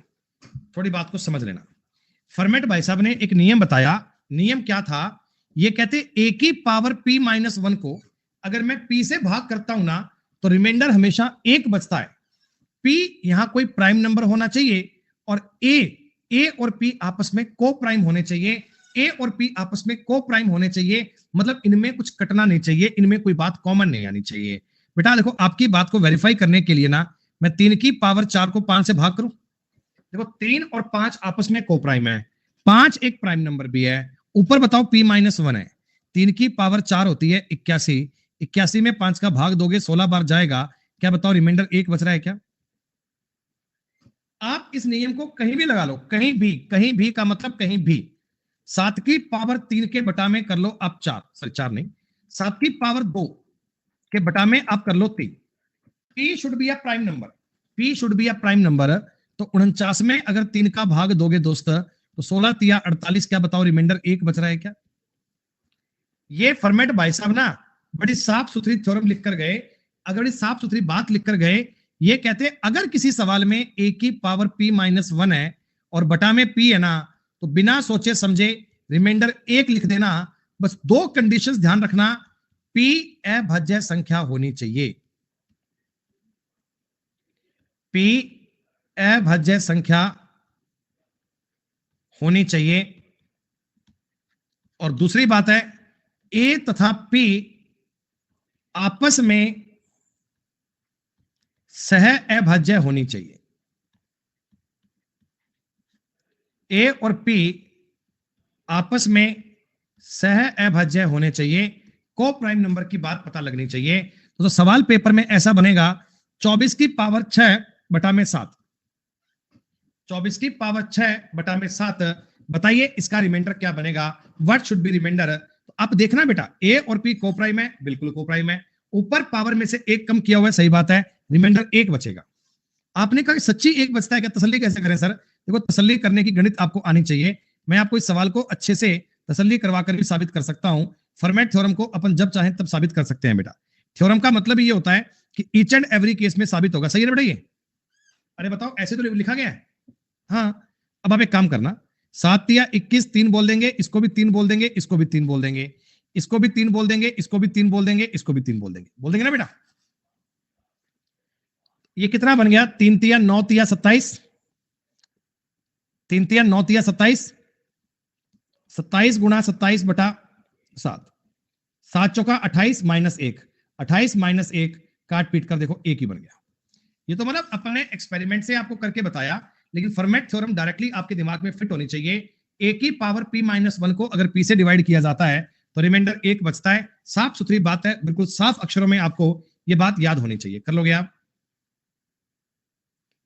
थोड़ी बात को समझ लेना, फर्मेट भाई साहब ने एक नियम बताया, नियम क्या था, ये कहते a की पावर p-1 को अगर मैं p से भाग करता हूं ना तो रिमाइंडर हमेशा 1 बचता है। p यहां कोई प्राइम नंबर होना चाहिए और a और p आपस में को प्राइम होने चाहिए, a और p आपस में को प्राइम होने चाहिए, मतलब इनमें कुछ कटना नहीं चाहिए, इनमें कोई बात कॉमन नहीं आनी चाहिए। बेटा देखो आपकी बात को वेरीफाई करने के लिए ना मैं 3 की पावर 4 को 5 से भाग करूं, देखो 3 और 5 आपस में को प्राइम है, 5 एक प्राइम नंबर भी है, ऊपर बताओ p-1 है, 3 की पावर 4 होती है 81, 81 में 5 का भाग दोगे 16 बार जाएगा, क्या बताओ रिमाइंडर 1 बच रहा है क्या? आप इस नियम को कहीं भी लगा लो, कहीं भी का मतलब कहीं भी, 7 की पावर 3 के बटा में कर लो आप 4, सॉरी 4 नहीं, 7 की पावर 2 के बटा में आप कर लो 3। p should be a prime number, p should be a prime number. तो 49 में अगर 3 का भाग दोगे दोस्त तो 16 तिया 48, क्या बताओ रिमाइंडर 1 बच रहा है क्या? ये फॉर्मेट भाई साहब ना बड़ी साफ सुथरी थ्योरम लिख कर गए, अगर बड़ी साफ सुथरी बात लिख कर गए, ये कहते अगर किसी सवाल में a की पावर p-1 है और बटा में p है ना, तो बिना सोचे समझे रिमाइंडर 1 लिख देना। बस 2 कंडीशंस ध्यान रखना, p अभाज्य संख्या होनी चाहिए, p अभाज्य संख्या होनी चाहिए, और दूसरी बात है a तथा p आपस में सह अभाज्य होनी चाहिए, a और p आपस में सह अभाज्य होने चाहिए, को प्राइम नंबर की बात पता लगनी चाहिए। तो सवाल पेपर में ऐसा बनेगा 24 की पावर 6 बटा में 7, 24 की पावर 6 बटा में 7, बताइए इसका रिमाइंडर क्या बनेगा, व्हाट शुड बी रिमाइंडर। तो आप देखना बेटा a और p को प्राइम है, बिल्कुल को प्राइम है, ऊपर पावर में से 1 कम किया हुआ है, सही बात है, रिमाइंडर 1 बचेगा। आपने कहा सच्ची 1 बचता है क्या, तसल्ली कैसे करें सर? देखो तसल्ली करने की गणित आपको आनी चाहिए, मैं आपको इस सवाल को अच्छे से तसल्ली करवा कर भी साबित कर सकता हूं। फर्मेट थ्योरम को अपन जब चाहें तब साबित कर सकते हैं बेटा। थ्योरम का मतलब ये होता है कि ईच एंड एवरी केस में साबित होगा। सही है बेटा ये? अरे बताओ, ऐसे तो लिखा गया है। हाँ, अब आप एक काम करना, 7 या 21 3 बोल देंगे, इसको भी 3 बोल देंगे, इसको भी 3 बोल देंगे, इसको भी 3 बोल देंगे, इसको भी 3 बोल देंगे, इसको भी 3 बोल देंगे ना बेटा। ये कितना बन गया? 3 तिया 9 तिया 27, 3 तिया 9 तिया 27, 27 गुणा 27 बटा 7, 7 चौका 28 माइनस 1, 28 माइनस 1 काट पीट कर देखो एक ही बन गया। ये तो मतलब अपने एक्सपेरिमेंट से आपको करके बताया, लेकिन फर्मेट थ्योरम डायरेक्टली आपके दिमाग में फिट होनी चाहिए। ए की पावर p माइनस 1 को अगर p से डिवाइड किया जाता है तो रिमाइंडर 1 बचता है। साफ सुथरी बात है, बिल्कुल साफ अक्षरों में आपको ये बात याद होनी चाहिए। कर लोगे आप?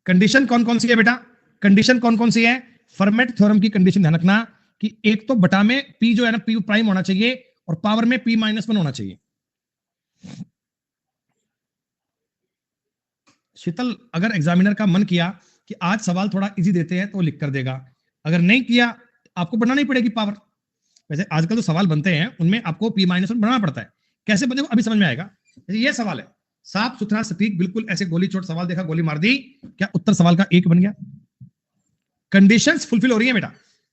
कंडीशन कौन कौन सी है बेटा? कंडीशन कौन कौन सी है? फर्मेट थ्योरम की कंडीशन ध्यान रखना कि एक तो बटा में p जो है ना p प्राइम होना चाहिए और पावर में p माइनस 1 होना चाहिए। शीतल, अगर एग्जामिनर का मन किया कि आज सवाल थोड़ा इजी देते हैं तो लिख कर देगा, अगर नहीं किया आपको बढ़ाना ही पड़ेगी पावर। वैसे आजकल जो सवाल बनते हैं उनमें आपको p माइनस 1 बढ़ाना पड़ता है। कैसे बने अभी समझ में आएगा। ये सवाल है साफ सुथरा सटीक, बिल्कुल ऐसे गोली चोट सवाल देखा, गोली मार दी, क्या उत्तर सवाल का एक बन गया। कंडीशंस फुलफिल हो रही है बेटा।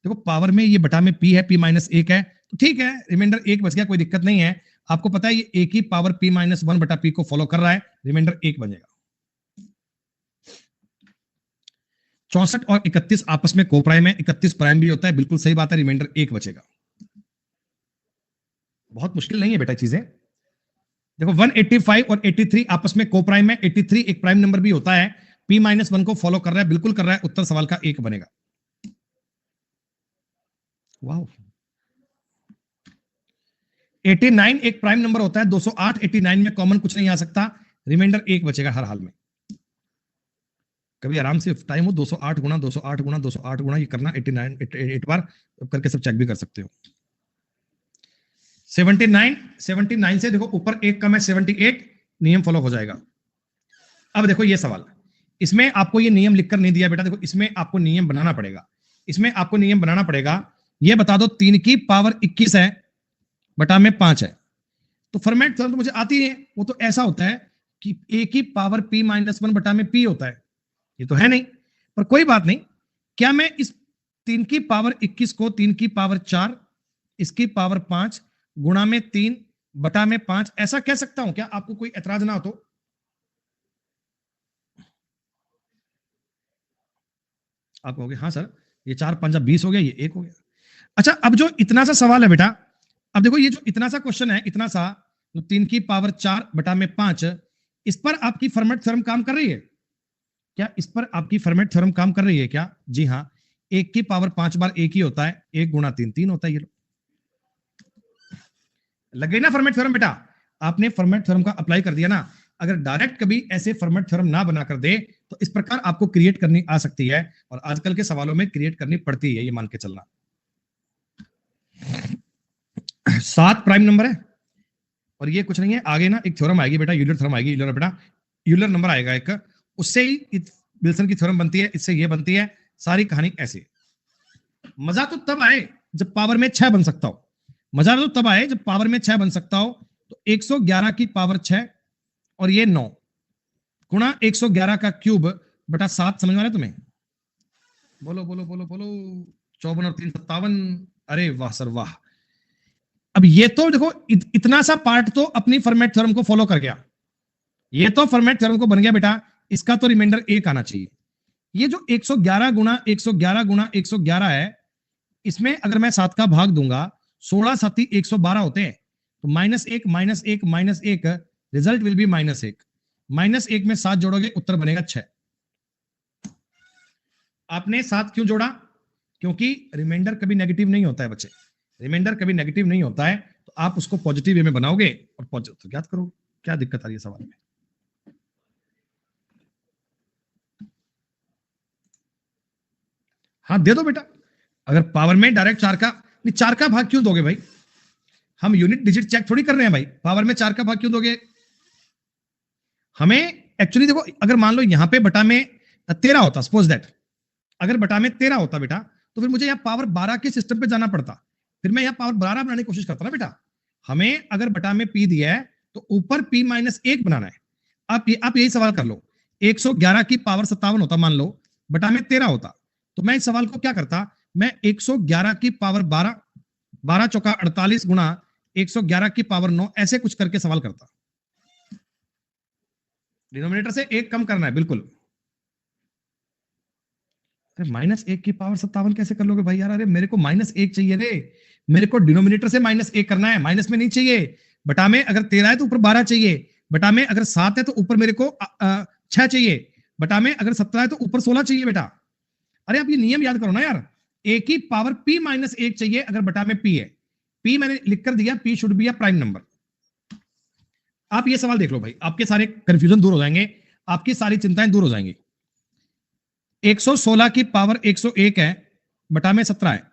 देखो पावर में ये बटा में p है, p माइनस 1 है तो ठीक है, रिमाइंडर 1 बच गया, कोई दिक्कत नहीं है। आपको पता है ये एक ही पावर p माइनस 1 बटा p को फॉलो कर रहा है, रिमाइंडर 1 बनेगा। 64 और 31 आपस में को प्राइम है, 31 प्राइम भी होता है, बिल्कुल सही बात है, रिमाइंडर 1 बचेगा। बहुत मुश्किल नहीं है बेटा चीजें। देखो 185 और 83 आपस में को प्राइम है, 83 एक प्राइम नंबर भी होता है, p माइनस 1 को फॉलो कर रहा है, बिल्कुल कर रहा है, उत्तर सवाल का 1 बनेगा। वाह। 89 एक प्राइम नंबर होता है, 208 89 में कॉमन कुछ नहीं आ सकता, रिमाइंडर 1 बचेगा हर हाल में। कभी आराम से टाइम हो 208 गुणा 208 गुणा 208 गुणा ये करना 89 8 बार करके सब चेक भी कर सकते हो। 79 से देखो ऊपर एक कम है, 78 नियम फॉलो हो जाएगा। अब देखो ये सवाल, इसमें आपको ये नियम लिखकर नहीं दिया बेटा, देखो इसमें आपको नियम बनाना पड़ेगा। इसमें आपको नियम बनाना पड़ेगा। ये बता दो 3 की पावर 21 है बटा में 5 है, तो फॉर्मेट तो मुझे आती है, वो तो ऐसा होता है कि a की पावर p माइनस 1 बटा में p होता है। ये तो है नहीं, पर कोई बात नहीं। क्या मैं इस 3 की पावर 21 को 3 की पावर 4 इसकी पावर 5 गुणा में 3 बटा में 5 ऐसा कह सकता हूं? क्या आपको कोई एतराज ना हो तो? आप कहोगे हाँ सर, ये 4 5 20 हो गया, ये 1 हो गया। अच्छा, अब जो इतना सा सवाल है बेटा, अब देखो ये जो इतना सा क्वेश्चन है, इतना सा, तो 3 की पावर 4 बटा में 5, इस पर आपकी फॉर्मेट थ्योरम काम कर रही है क्या? इस पर आपकी फॉर्मेट थ्योरम काम कर रही है क्या? जी हाँ, 1 की पावर 5 बार 1 ही होता है, 1 गुणा 3 3 होता है। ये लग गई ना फॉर्मेट थ्योरम बेटा? आपने फॉर्मेट थ्योरम का अप्लाई कर दिया ना। अगर डायरेक्ट कभी ऐसे फॉर्मेट थ्योरम ना बना कर दे तो इस प्रकार आपको क्रिएट करनी आ सकती है, और आजकल के सवालों में क्रिएट करनी पड़ती है, ये मान के चलना। 7 प्राइम नंबर है और ये कुछ नहीं है, आगे ना एक थ्योरम आएगी बेटा, यूलर थ्योरम आएगी, यूलर बेटा, यूलर नंबर आएगा एक, उससे ही विल्सन की थ्योरम बनती है, इससे ये बनती है, सारी कहानी ऐसी। मजा तो तब आए जब पावर में 6 बन सकता हो, मजा तो तब आए जब पावर में 6 बन सकता हो। तो 111 की पावर 6 और ये 9 गुणा 111 का क्यूब बटा 7, समझ में आ रहा है तुम्हें? बोलो बोलो बोलो बोलो। 54 और 3 57। अरे वाह सर वाह। अब ये तो देखो इतना सा पार्ट तो अपनी फॉर्मेट थ्योरम को फॉलो कर गया, ये तो फॉर्मेट थ्योरम को बन गया बेटा, इसका तो रिमाइंडर 1 आना चाहिए। ये जो 111 गुणा 111 गुणा 111 है, इसमें अगर मैं 7 का भाग दूंगा, 16 7 112 होते हैं, तो -1 -1 -1 रिजल्ट विल बी -1। -1 में 7 जोड़ोगे उत्तर बनेगा 6। आपने 7 क्यों जोड़ा? क्योंकि रिमाइंडर कभी नेगेटिव नहीं होता है बच्चे, रिमाइंडर कभी नेगेटिव नहीं होता है, तो आप उसको पॉजिटिव वे में बनाओगे और पॉजिटिव ज्ञात करोगे। क्या दिक्कत आ रही है सवाल में? हाँ दे दो बेटा। अगर पावर में डायरेक्ट 4 का नहीं, 4 का भाग क्यों दोगे भाई? हम यूनिट डिजिट चेक थोड़ी कर रहे हैं भाई, पावर में 4 का भाग क्यों दोगे? हमें एक्चुअली देखो, अगर मान लो यहां पे बटा में 13 होता, सपोज दैट अगर बटा में 13 होता बेटा, तो फिर मुझे यहां पावर 12 के सिस्टम पे जाना पड़ता। फिर मैं यहाँ पावर 12 बनाने की कोशिश करता ना बेटा। हमें अगर बटा में p दिया है तो ऊपर p माइनस 1 बनाना है। आप यही सवाल कर लो, 111 की पावर 57 होता मान लो, बटा में 13 होता, तो मैं इस सवाल को क्या करता, मैं 111 की पावर 12, 12 चौका 48 गुणा 111 की पावर 9 ऐसे कुछ करके सवाल करता। डिनोमिनेटर से एक कम करना है बिल्कुल। अरे -1 की पावर 57 कैसे कर लोगे भाई यार? अरे मेरे को -1 चाहिए रे, मेरे को डिनोमिनेटर से -1 करना है, माइनस में नहीं चाहिए। बटा में अगर 13 है तो ऊपर 12 चाहिए, बटा में अगर 7 है तो ऊपर मेरे को 6 चाहिए, बटा में अगर 17 है तो ऊपर 16 चाहिए बेटा। अरे आप ये नियम याद करो ना यार, a की पावर p माइनस 1 चाहिए अगर बटा में p है। p मैंने लिख कर दिया, p should be a prime number. आप ये सवाल देख लो भाई, आपके सारे कंफ्यूजन दूर हो जाएंगे, आपकी सारी चिंताएं दूर हो जाएंगी। 116 की पावर 101 है, बटा में 17 है,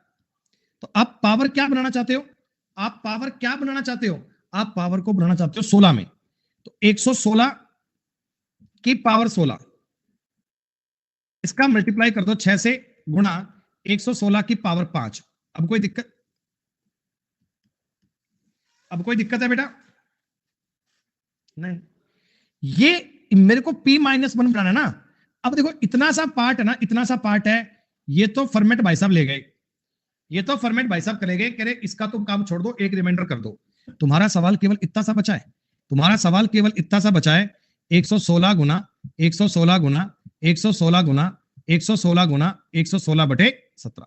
तो आप पावर क्या बनाना चाहते हो? आप पावर क्या बनाना चाहते हो? आप पावर को बनाना चाहते हो 16 में, तो 116 की पावर 16, इसका मल्टीप्लाई कर दो 6 से, गुणा 116 की पावर 5। अब कोई दिक्कत? अब कोई दिक्कत है बेटा? नहीं। ये मेरे को p माइनस 1 बनाना है ना। अब देखो इतना सा पार्ट है ना, इतना सा पार्ट है, ये तो फॉर्मेट भाई साहब ले गए, ये तो फॉर्मेट भाई साहब करेंगे, कह रहे इसका तुम काम छोड़ दो, एक रिमाइंडर कर दो। तुम्हारा सवाल केवल इतना सा बचा है, तुम्हारा सवाल केवल इतना सा बचा है, 116 गुना 116 गुना 116 गुना 116 गुना 116 बटे 17।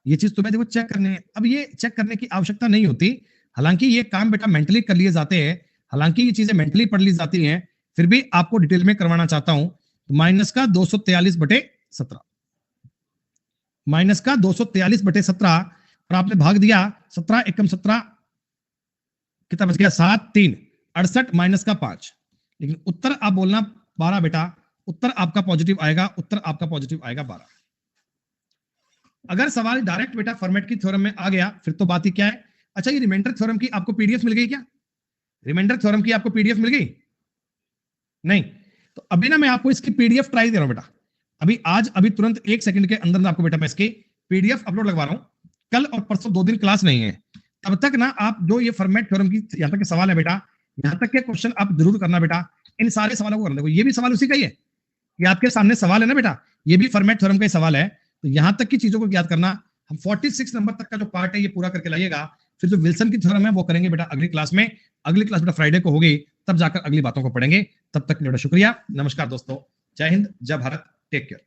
ये चीज तुम्हें देखो चेक करनी है। अब ये चेक करने की आवश्यकता नहीं होती, हालांकि ये काम बेटा मेंटली कर लिए जाते हैं, हालांकि ये चीजें मेंटली पढ़ ली जाती हैं, फिर भी आपको डिटेल में करवाना चाहता हूं। तो माइनस का 243 बटे 17, माइनस का 243 बटे 17, और आपने भाग दिया 17 एकम 17, कितना बच गया 7 3 68 माइनस का 5। लेकिन उत्तर आप बोलना 12 बेटा, उत्तर आपका पॉजिटिव आएगा, उत्तर आपका पॉजिटिव आएगा 12। अगर सवाल डायरेक्ट बेटा फॉर्मेट की थ्योरम में आ गया फिर तो बात ही क्या है। अच्छा ये रिमाइंडर थ्योरम की आपको पीडीएफ मिल गई क्या? रिमाइंडर थ्योरम की आपको पीडीएफ मिल गई? नहीं, तो अभी ना मैं आपको इसकी पीडीएफ ट्राई दे रहा हूं बेटा, अभी आज अभी तुरंत 1 सेकंड के अंदर आपको बेटा मैं इसकी पीडीएफ अपलोड लगवा रहा हूं। कल और परसों 2 दिन क्लास नहीं है, तब तक ना आप जो ये फॉर्मेट थ्योरम की यहां तक के सवाल है बेटा, यहां तक के क्वेश्चन आप जरूर करना बेटा। इन सारे सवालों को करना। देखो ये भी सवाल उसी का ही है, ये आपके सामने सवाल है ना बेटा, ये भी फॉर्मेट थ्योरम का ही सवाल है। तो यहां तक की चीजों को याद करना। हम 46 नंबर तक का जो पार्ट है ये पूरा करके लाइएगा, फिर जो विल्सन की थ्योरम है वो करेंगे बेटा अगली क्लास में। अगली क्लास बेटा फ्राइडे को होगी, तब जाकर अगली बातों को पढ़ेंगे। तब तक के लिए बेटा शुक्रिया, नमस्कार दोस्तों, जय हिंद, जय भारत, टेक केयर।